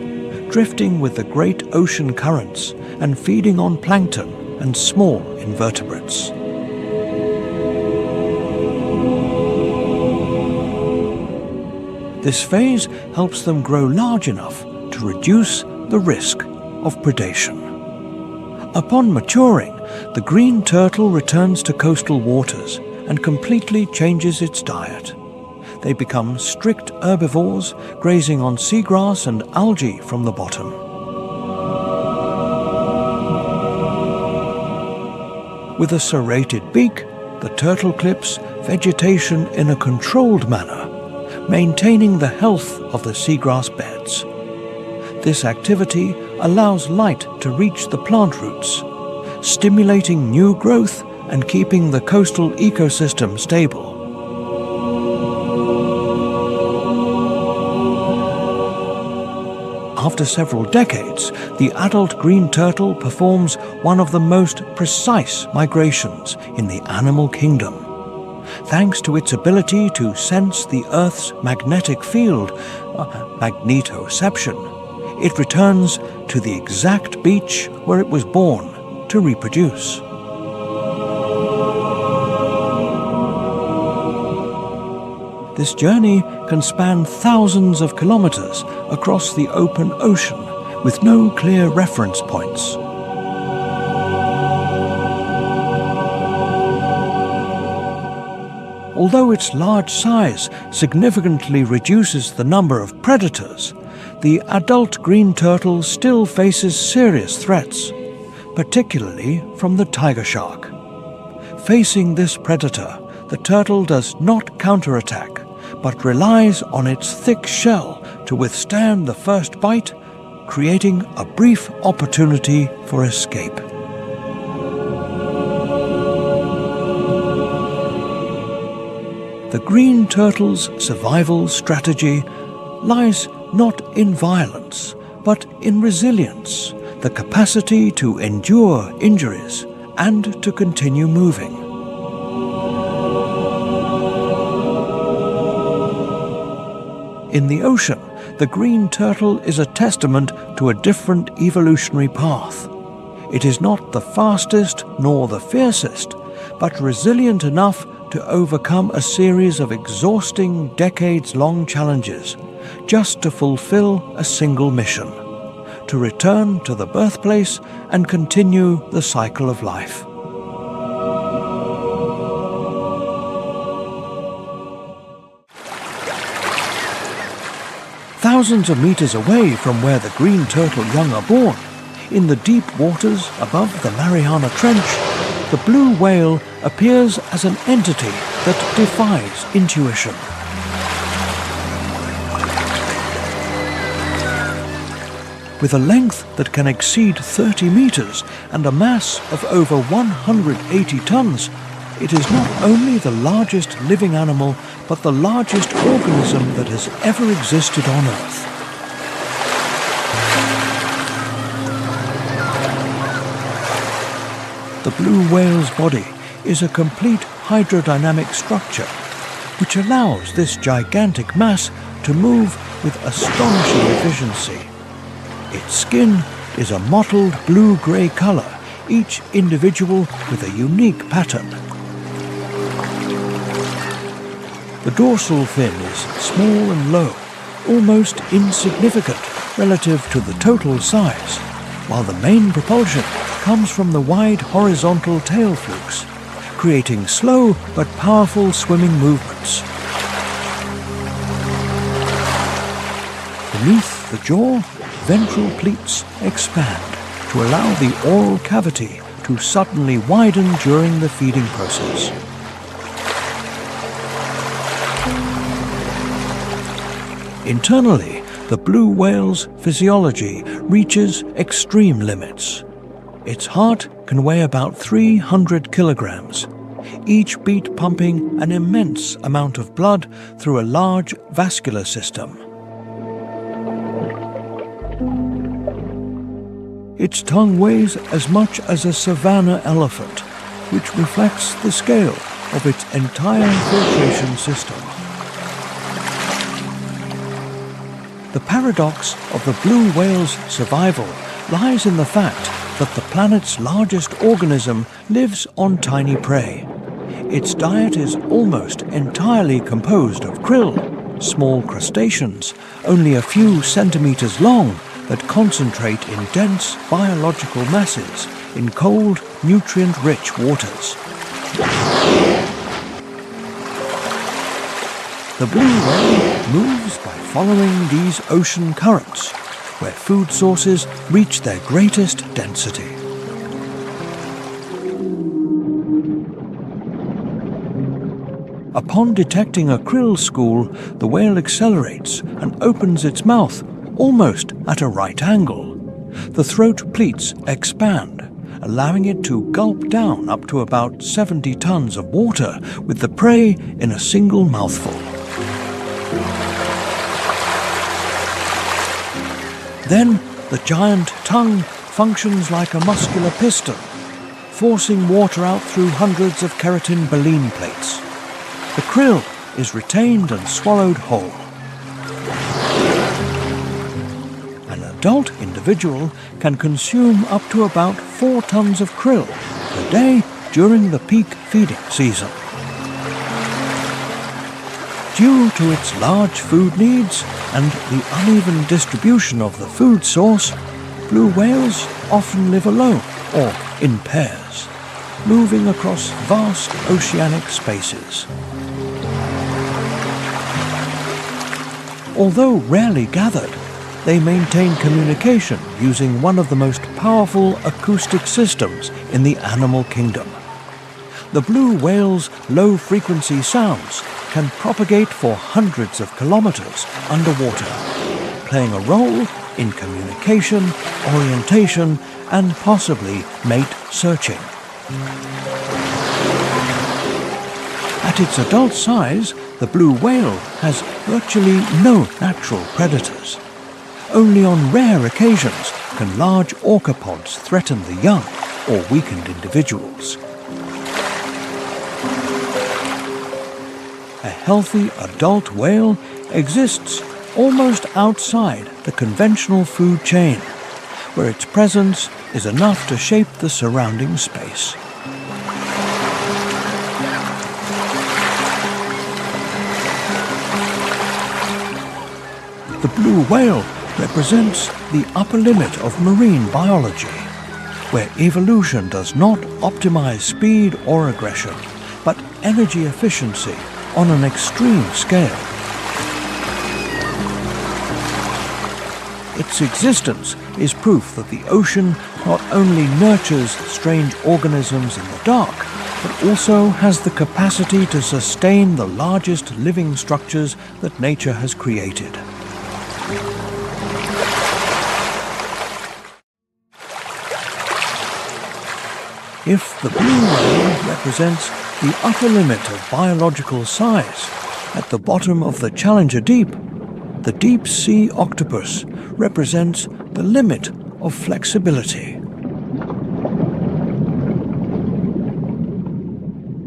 drifting with the great ocean currents and feeding on plankton and small invertebrates. This phase helps them grow large enough to reduce the risk of predation. Upon maturing, the green turtle returns to coastal waters and completely changes its diet. They become strict herbivores, grazing on seagrass and algae from the bottom. With a serrated beak, the turtle clips vegetation in a controlled manner, maintaining the health of the seagrass beds. This activity allows light to reach the plant roots, stimulating new growth and keeping the coastal ecosystem stable. After several decades, the adult green turtle performs one of the most precise migrations in the animal kingdom. Thanks to its ability to sense the Earth's magnetic field, magnetoception, it returns to the exact beach where it was born to reproduce. This journey can span thousands of kilometers across the open ocean with no clear reference points. Although its large size significantly reduces the number of predators, the adult green turtle still faces serious threats. particularly from the tiger shark. Facing this predator, the turtle does not counterattack, but relies on its thick shell to withstand the first bite, creating a brief opportunity for escape. The green turtle's survival strategy lies not in violence, but in resilience, the capacity to endure injuries and to continue moving. In the ocean, the green turtle is a testament to a different evolutionary path. It is not the fastest nor the fiercest, but resilient enough to overcome a series of exhausting, decades-long challenges, just to fulfill a single mission: to return to the birthplace and continue the cycle of life. Thousands of meters away from where the green turtle young are born, in the deep waters above the Mariana Trench, the blue whale appears as an entity that defies intuition. With a length that can exceed 30 meters and a mass of over 180 tons, it is not only the largest living animal, but the largest organism that has ever existed on Earth. The blue whale's body is a complete hydrodynamic structure, which allows this gigantic mass to move with astonishing efficiency. Its skin is a mottled blue-grey color, each individual with a unique pattern. The dorsal fin is small and low, almost insignificant relative to the total size, while the main propulsion comes from the wide horizontal tail flukes, creating slow but powerful swimming movements. Beneath the jaw, ventral pleats expand to allow the oral cavity to suddenly widen during the feeding process. Internally, the blue whale's physiology reaches extreme limits. Its heart can weigh about 300 kilograms, each beat pumping an immense amount of blood through a large vascular system. Its tongue weighs as much as a savanna elephant, which reflects the scale of its entire filtration system. The paradox of the blue whale's survival lies in the fact that the planet's largest organism lives on tiny prey. Its diet is almost entirely composed of krill, small crustaceans, only a few centimeters long, that concentrate in dense biological masses in cold, nutrient-rich waters. The blue whale moves by following these ocean currents, where food sources reach their greatest density. Upon detecting a krill school, the whale accelerates and opens its mouth almost at a right angle. The throat pleats expand, allowing it to gulp down up to about 70 tons of water with the prey in a single mouthful. Then the giant tongue functions like a muscular piston, forcing water out through hundreds of keratin baleen plates. The krill is retained and swallowed whole. An adult individual can consume up to about 4 tons of krill per day during the peak feeding season. Due to its large food needs and the uneven distribution of the food source, blue whales often live alone or in pairs, moving across vast oceanic spaces. Although rarely gathered, they maintain communication using one of the most powerful acoustic systems in the animal kingdom. The blue whale's low-frequency sounds can propagate for hundreds of kilometers underwater, playing a role in communication, orientation, and possibly mate searching. At its adult size, the blue whale has virtually no natural predators. Only on rare occasions can large orcapods threaten the young or weakened individuals. A healthy adult whale exists almost outside the conventional food chain, where its presence is enough to shape the surrounding space. The blue whale represents the upper limit of marine biology, where evolution does not optimize speed or aggression, but energy efficiency on an extreme scale. Its existence is proof that the ocean not only nurtures strange organisms in the dark, but also has the capacity to sustain the largest living structures that nature has created. If the blue whale represents the upper limit of biological size, at the bottom of the Challenger Deep, the deep-sea octopus represents the limit of flexibility.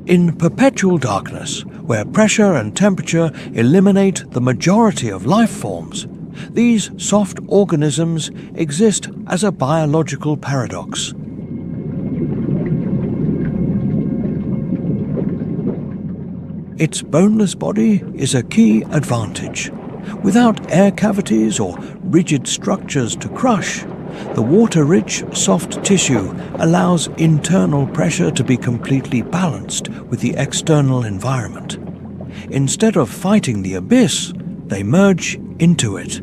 In perpetual darkness, where pressure and temperature eliminate the majority of life forms, these soft organisms exist as a biological paradox. Its boneless body is a key advantage. Without air cavities or rigid structures to crush, the water-rich soft tissue allows internal pressure to be completely balanced with the external environment. Instead of fighting the abyss, they merge into it.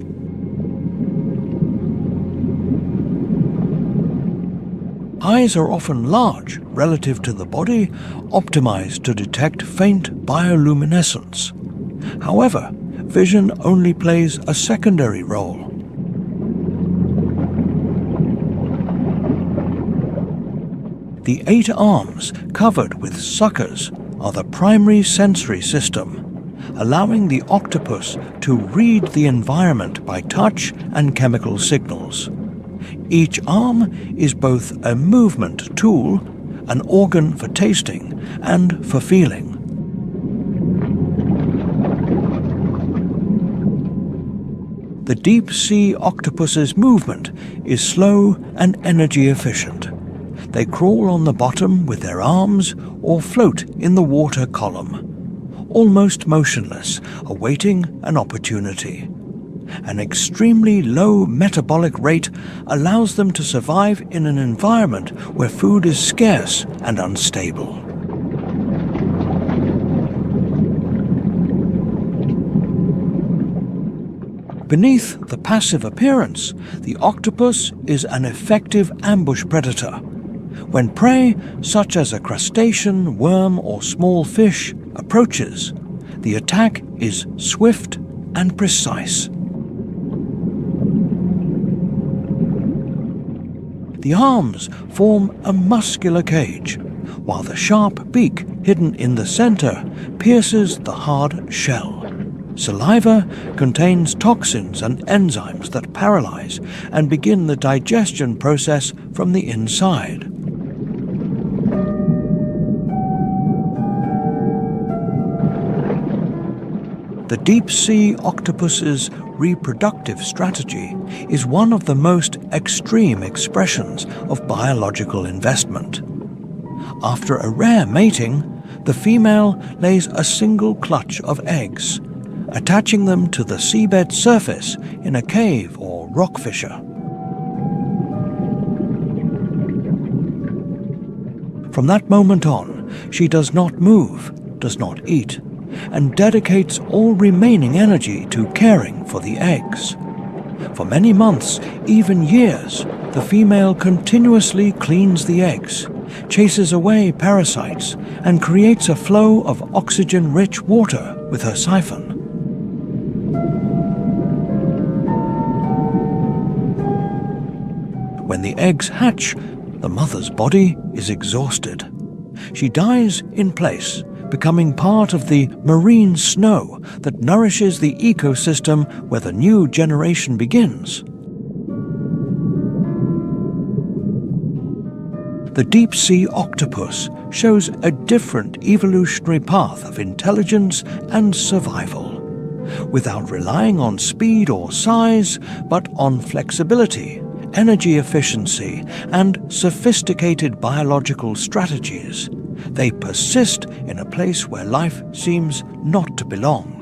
Eyes are often large relative to the body, optimized to detect faint bioluminescence. However, vision only plays a secondary role. The 8 arms covered with suckers are the primary sensory system, allowing the octopus to read the environment by touch and chemical signals. Each arm is both a movement tool, an organ for tasting, and for feeling. The deep-sea octopus's movement is slow and energy efficient. They crawl on the bottom with their arms or float in the water column, almost motionless, awaiting an opportunity. An extremely low metabolic rate allows them to survive in an environment where food is scarce and unstable. Beneath the passive appearance, the octopus is an effective ambush predator. When prey, such as a crustacean, worm, or small fish, approaches, the attack is swift and precise. The arms form a muscular cage, while the sharp beak hidden in the center pierces the hard shell. Saliva contains toxins and enzymes that paralyze and begin the digestion process from the inside. The deep-sea octopus's reproductive strategy is one of the most extreme expressions of biological investment. After a rare mating, the female lays a single clutch of eggs, attaching them to the seabed surface in a cave or rock fissure. From that moment on, she does not move, does not eat, and dedicates all remaining energy to caring for the eggs. For many months, even years, the female continuously cleans the eggs, chases away parasites, and creates a flow of oxygen-rich water with her siphon. When the eggs hatch, the mother's body is exhausted. She dies in place, becoming part of the marine snow that nourishes the ecosystem where the new generation begins. The deep-sea octopus shows a different evolutionary path of intelligence and survival, without relying on speed or size, but on flexibility, energy efficiency, and sophisticated biological strategies. They persist in a place where life seems not to belong.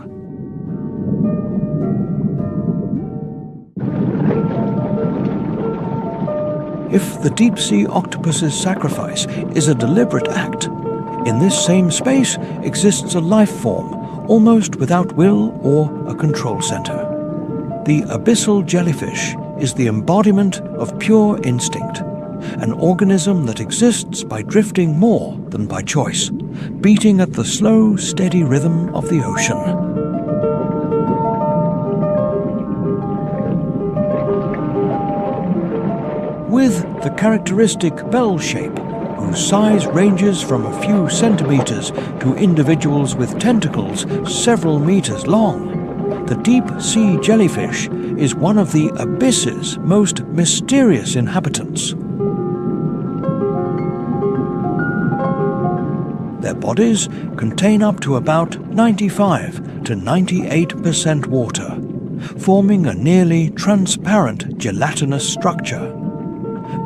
If the deep-sea octopus's sacrifice is a deliberate act, in this same space exists a life form, almost without will or a control center. The abyssal jellyfish is the embodiment of pure instinct, an organism that exists by drifting more than by choice, beating at the slow, steady rhythm of the ocean. With the characteristic bell shape, whose size ranges from a few centimeters to individuals with tentacles several meters long, the deep-sea jellyfish is one of the abyss's most mysterious inhabitants. Their bodies contain up to about 95 to 98% water, forming a nearly transparent gelatinous structure.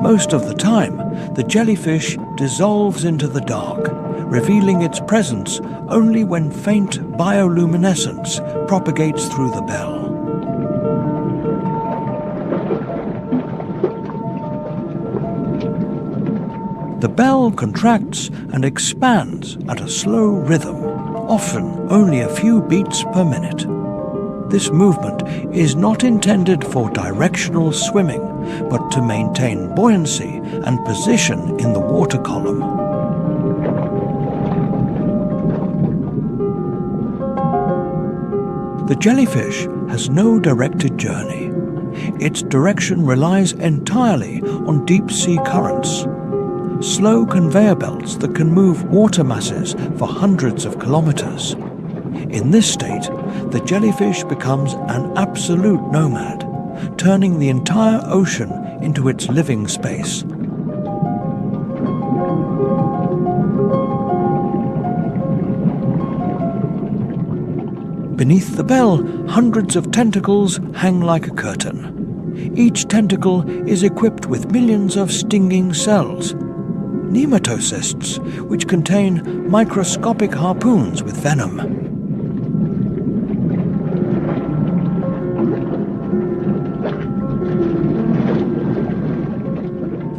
Most of the time, the jellyfish dissolves into the dark, revealing its presence only when faint bioluminescence propagates through the bell. The bell contracts and expands at a slow rhythm, often only a few beats per minute. This movement is not intended for directional swimming, but to maintain buoyancy and position in the water column. The jellyfish has no directed journey. Its direction relies entirely on deep-sea currents, slow conveyor belts that can move water masses for hundreds of kilometers. In this state, the jellyfish becomes an absolute nomad, turning the entire ocean into its living space. Beneath the bell, hundreds of tentacles hang like a curtain. Each tentacle is equipped with millions of stinging cells, nematocysts, which contain microscopic harpoons with venom.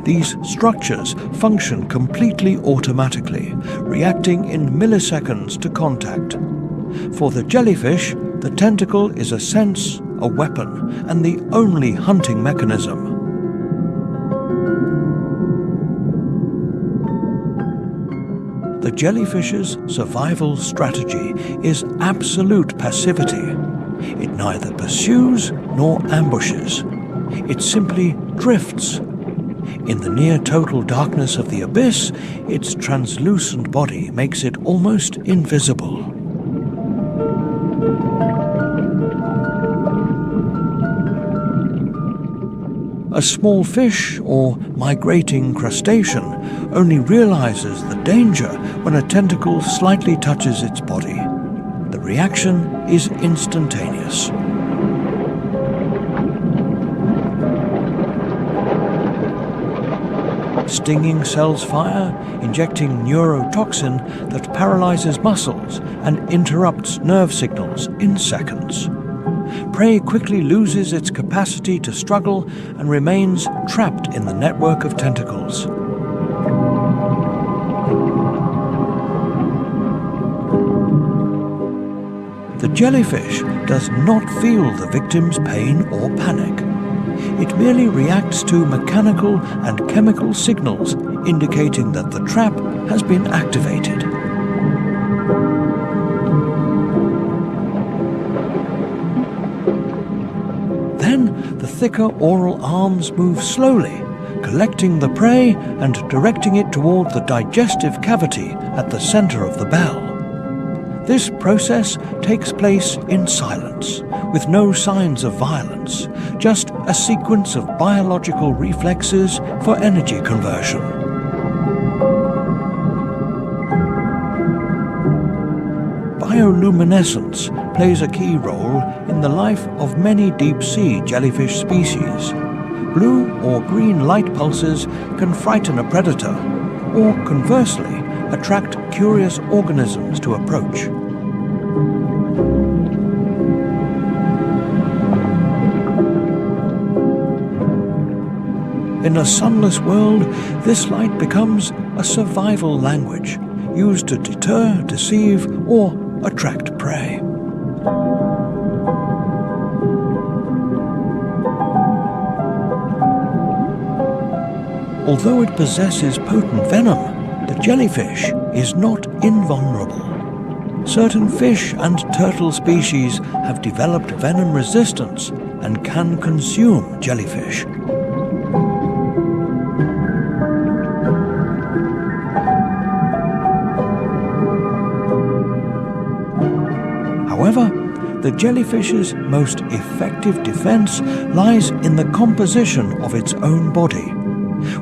These structures function completely automatically, reacting in milliseconds to contact. For the jellyfish, the tentacle is a sense, a weapon, and the only hunting mechanism. The jellyfish's survival strategy is absolute passivity. It neither pursues nor ambushes. It simply drifts. In the near-total darkness of the abyss, its translucent body makes it almost invisible. A small fish or migrating crustacean only realizes the danger when a tentacle slightly touches its body. The reaction is instantaneous. Stinging cells fire, injecting neurotoxin that paralyzes muscles and interrupts nerve signals in seconds. Prey quickly loses its capacity to struggle and remains trapped in the network of tentacles. The jellyfish does not feel the victim's pain or panic. It merely reacts to mechanical and chemical signals indicating that the trap has been activated. Then the thicker oral arms move slowly, collecting the prey and directing it toward the digestive cavity at the center of the bell. This process takes place in silence, with no signs of violence, just a sequence of biological reflexes for energy conversion. Bioluminescence plays a key role in the life of many deep-sea jellyfish species. Blue or green light pulses can frighten a predator, or conversely, attract curious organisms to approach. In a sunless world, this light becomes a survival language, used to deter, deceive, or attract prey. Although it possesses potent venom, the jellyfish is not invulnerable. Certain fish and turtle species have developed venom resistance and can consume jellyfish. However, the jellyfish's most effective defense lies in the composition of its own body.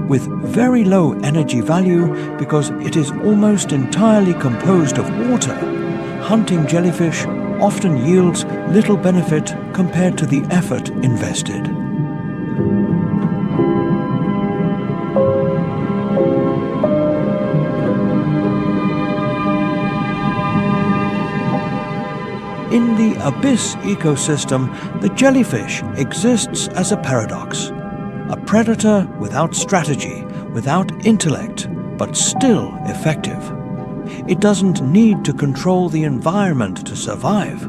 With very low energy value because it is almost entirely composed of water, hunting jellyfish often yields little benefit compared to the effort invested. In the abyss ecosystem, the jellyfish exists as a paradox. A predator without strategy, without intellect, but still effective. It doesn't need to control the environment to survive.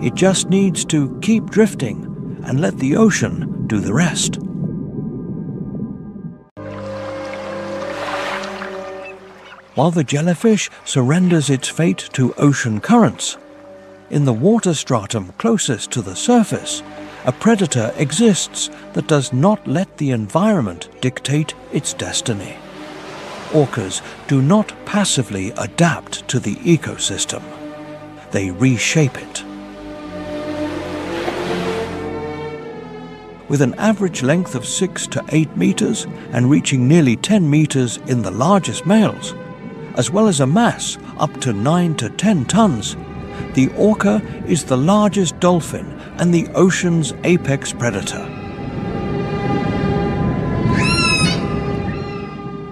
It just needs to keep drifting and let the ocean do the rest. While the jellyfish surrenders its fate to ocean currents, in the water stratum closest to the surface, a predator exists that does not let the environment dictate its destiny. Orcas do not passively adapt to the ecosystem. They reshape it. With an average length of 6 to 8 meters and reaching nearly 10 meters in the largest males, as well as a mass up to 9 to 10 tons, the orca is the largest dolphin and the ocean's apex predator.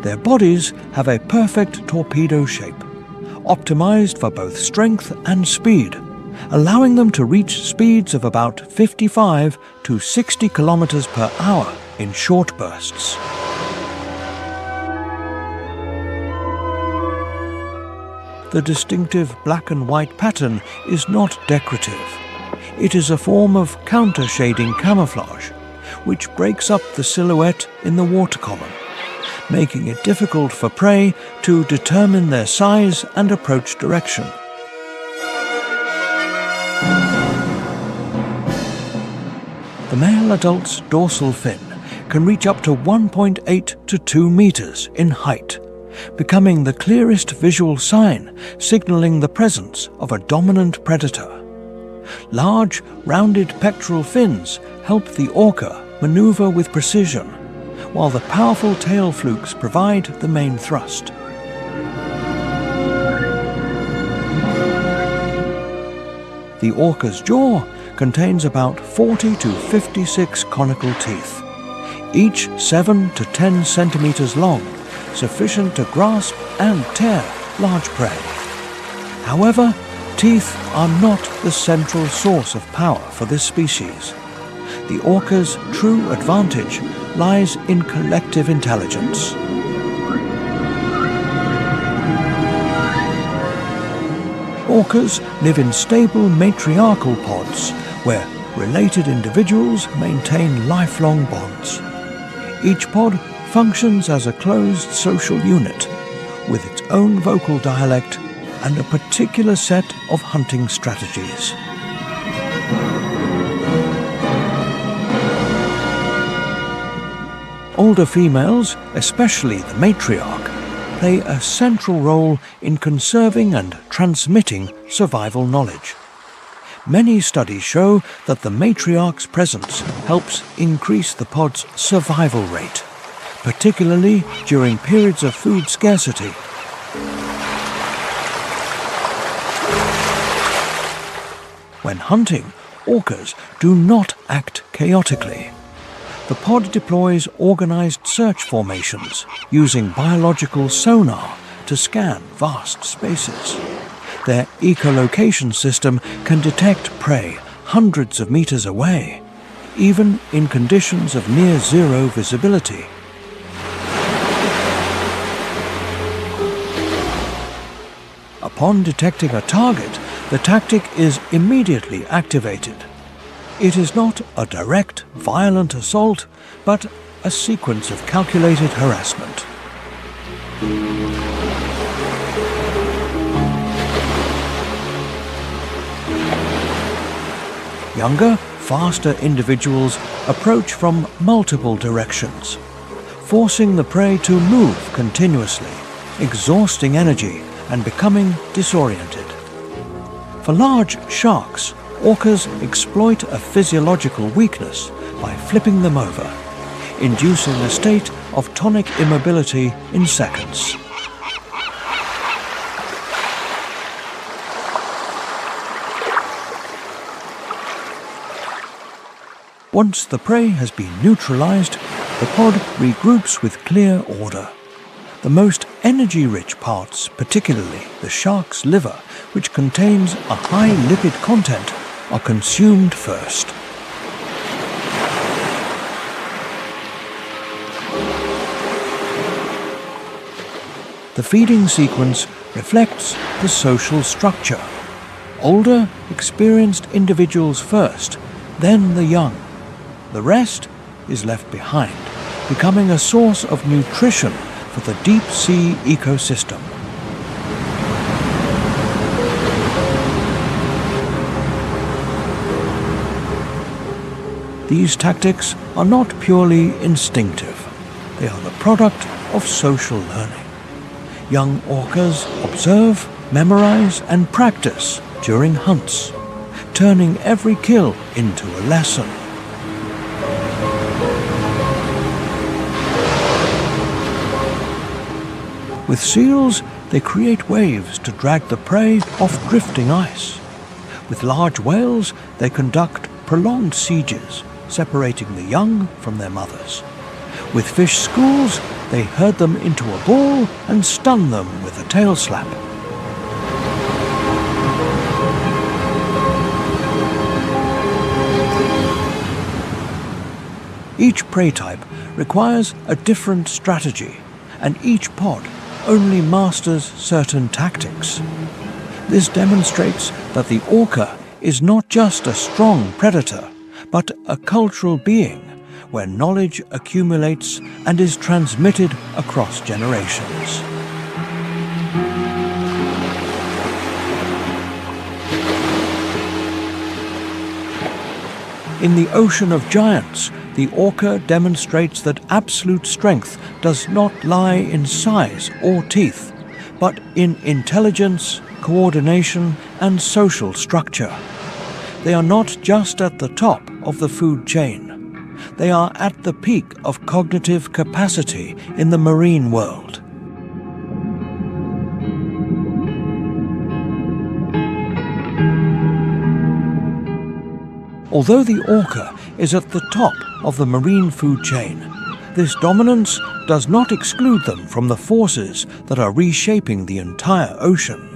Their bodies have a perfect torpedo shape, optimized for both strength and speed, allowing them to reach speeds of about 55 to 60 kilometers per hour in short bursts. The distinctive black and white pattern is not decorative. It is a form of counter-shading camouflage, which breaks up the silhouette in the water column, making it difficult for prey to determine their size and approach direction. The male adult's dorsal fin can reach up to 1.8 to 2 meters in height, becoming the clearest visual sign signaling the presence of a dominant predator. Large, rounded pectoral fins help the orca maneuver with precision, while the powerful tail flukes provide the main thrust. The orca's jaw contains about 40 to 56 conical teeth, each 7 to 10 centimeters long, sufficient to grasp and tear large prey. However, teeth are not the central source of power for this species. The orca's true advantage lies in collective intelligence. Orcas live in stable matriarchal pods where related individuals maintain lifelong bonds. Each pod functions as a closed social unit with its own vocal dialect and a particular set of hunting strategies. Older females, especially the matriarch, play a central role in conserving and transmitting survival knowledge. Many studies show that the matriarch's presence helps increase the pod's survival rate, particularly during periods of food scarcity. When hunting, orcas do not act chaotically. The pod deploys organized search formations using biological sonar to scan vast spaces. Their echolocation system can detect prey hundreds of meters away, even in conditions of near zero visibility. Upon detecting a target, the tactic is immediately activated. It is not a direct, violent assault, but a sequence of calculated harassment. Younger, faster individuals approach from multiple directions, forcing the prey to move continuously, exhausting energy and becoming disoriented. For large sharks, orcas exploit a physiological weakness by flipping them over, inducing a state of tonic immobility in seconds. Once the prey has been neutralized, the pod regroups with clear order. The most energy-rich parts, particularly the shark's liver, which contains a high lipid content, are consumed first. The feeding sequence reflects the social structure. Older, experienced individuals first, then the young. The rest is left behind, becoming a source of nutrition for the deep-sea ecosystem. These tactics are not purely instinctive. They are the product of social learning. Young orcas observe, memorize, and practice during hunts, turning every kill into a lesson. With seals, they create waves to drag the prey off drifting ice. With large whales, they conduct prolonged sieges, separating the young from their mothers. With fish schools, they herd them into a ball and stun them with a tail slap. Each prey type requires a different strategy, and each pod only masters certain tactics. This demonstrates that the orca is not just a strong predator, but a cultural being where knowledge accumulates and is transmitted across generations. In the Ocean of Giants, the orca demonstrates that absolute strength does not lie in size or teeth, but in intelligence, coordination, and social structure. They are not just at the top of the food chain. They are at the peak of cognitive capacity in the marine world. Although the orca is at the top of the marine food chain, this dominance does not exclude them from the forces that are reshaping the entire ocean.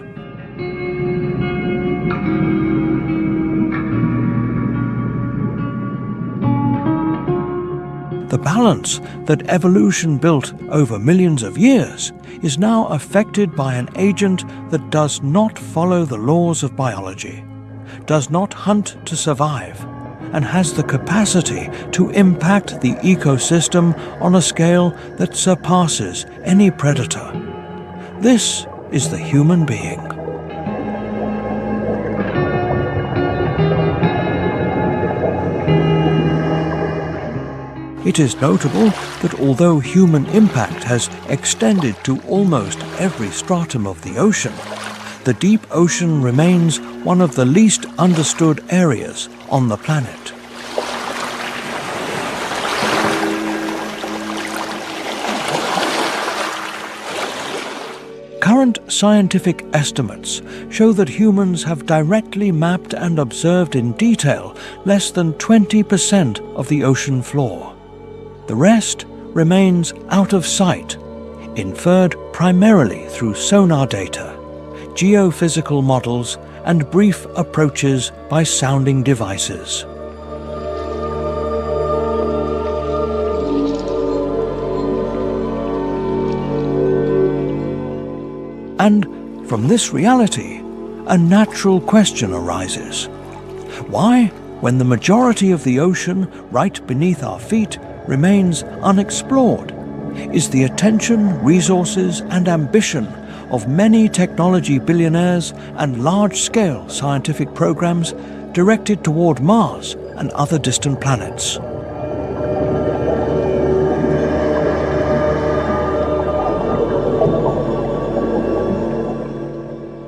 The The balance that evolution built over millions of years is now affected by an agent that does not follow the laws of biology, does not hunt to survive, and has the capacity to impact the ecosystem on a scale that surpasses any predator. This is the human being. It is notable that although human impact has extended to almost every stratum of the ocean, the deep ocean remains one of the least understood areas on the planet. Current scientific estimates show that humans have directly mapped and observed in detail less than 20% of the ocean floor. The rest remains out of sight, inferred primarily through sonar data, geophysical models, and brief approaches by sounding devices. And from this reality, a natural question arises. Why, when the majority of the ocean right beneath our feet remains unexplored, is the attention, resources, and ambition of many technology billionaires and large-scale scientific programs directed toward Mars and other distant planets?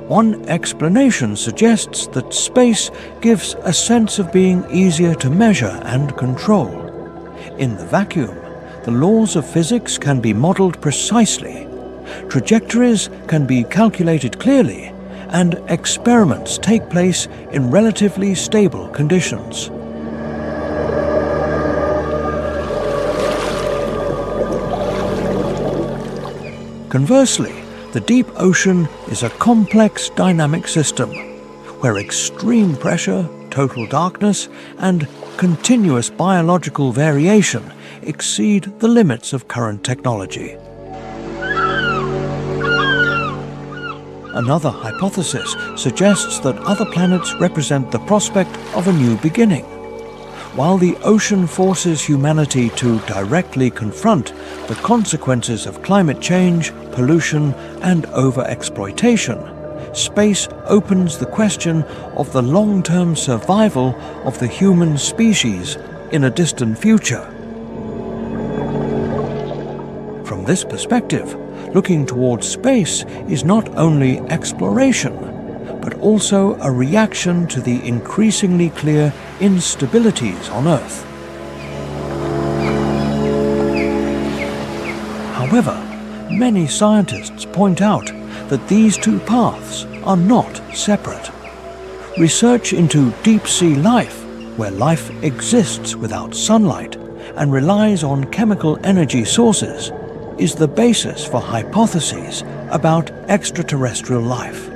One explanation suggests that space gives a sense of being easier to measure and control. In the vacuum, the laws of physics can be modeled precisely, trajectories can be calculated clearly, and experiments take place in relatively stable conditions. Conversely, the deep ocean is a complex dynamic system, where extreme pressure, total darkness, and continuous biological variation exceed the limits of current technology. Another hypothesis suggests that other planets represent the prospect of a new beginning. While the ocean forces humanity to directly confront the consequences of climate change, pollution, and overexploitation, space opens the question of the long-term survival of the human species in a distant future. From this perspective, looking towards space is not only exploration, but also a reaction to the increasingly clear instabilities on Earth. However, many scientists point out that these two paths are not separate. Research into deep-sea life, where life exists without sunlight and relies on chemical energy sources, is the basis for hypotheses about extraterrestrial life.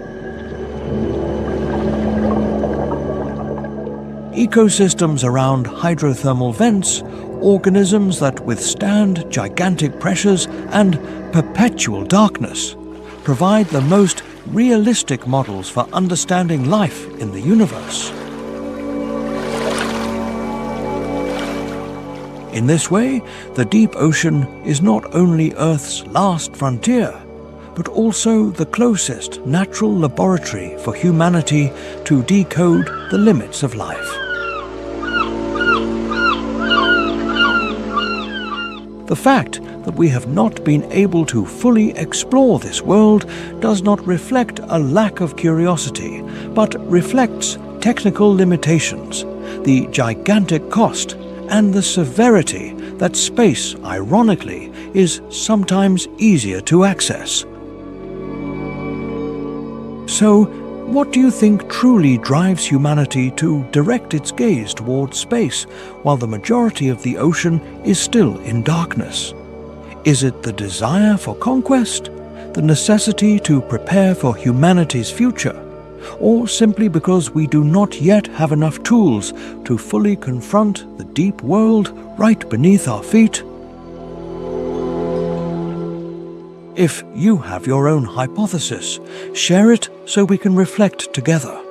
Ecosystems around hydrothermal vents, organisms that withstand gigantic pressures and perpetual darkness, provide the most realistic models for understanding life in the universe. In this way, the deep ocean is not only Earth's last frontier, but also the closest natural laboratory for humanity to decode the limits of life. The fact that we have not been able to fully explore this world does not reflect a lack of curiosity, but reflects technical limitations, the gigantic cost, and the severity that space, ironically, is sometimes easier to access. So, what do you think truly drives humanity to direct its gaze towards space while the majority of the ocean is still in darkness? Is it the desire for conquest, the necessity to prepare for humanity's future, or simply because we do not yet have enough tools to fully confront the deep world right beneath our feet? If you have your own hypothesis, share it so we can reflect together.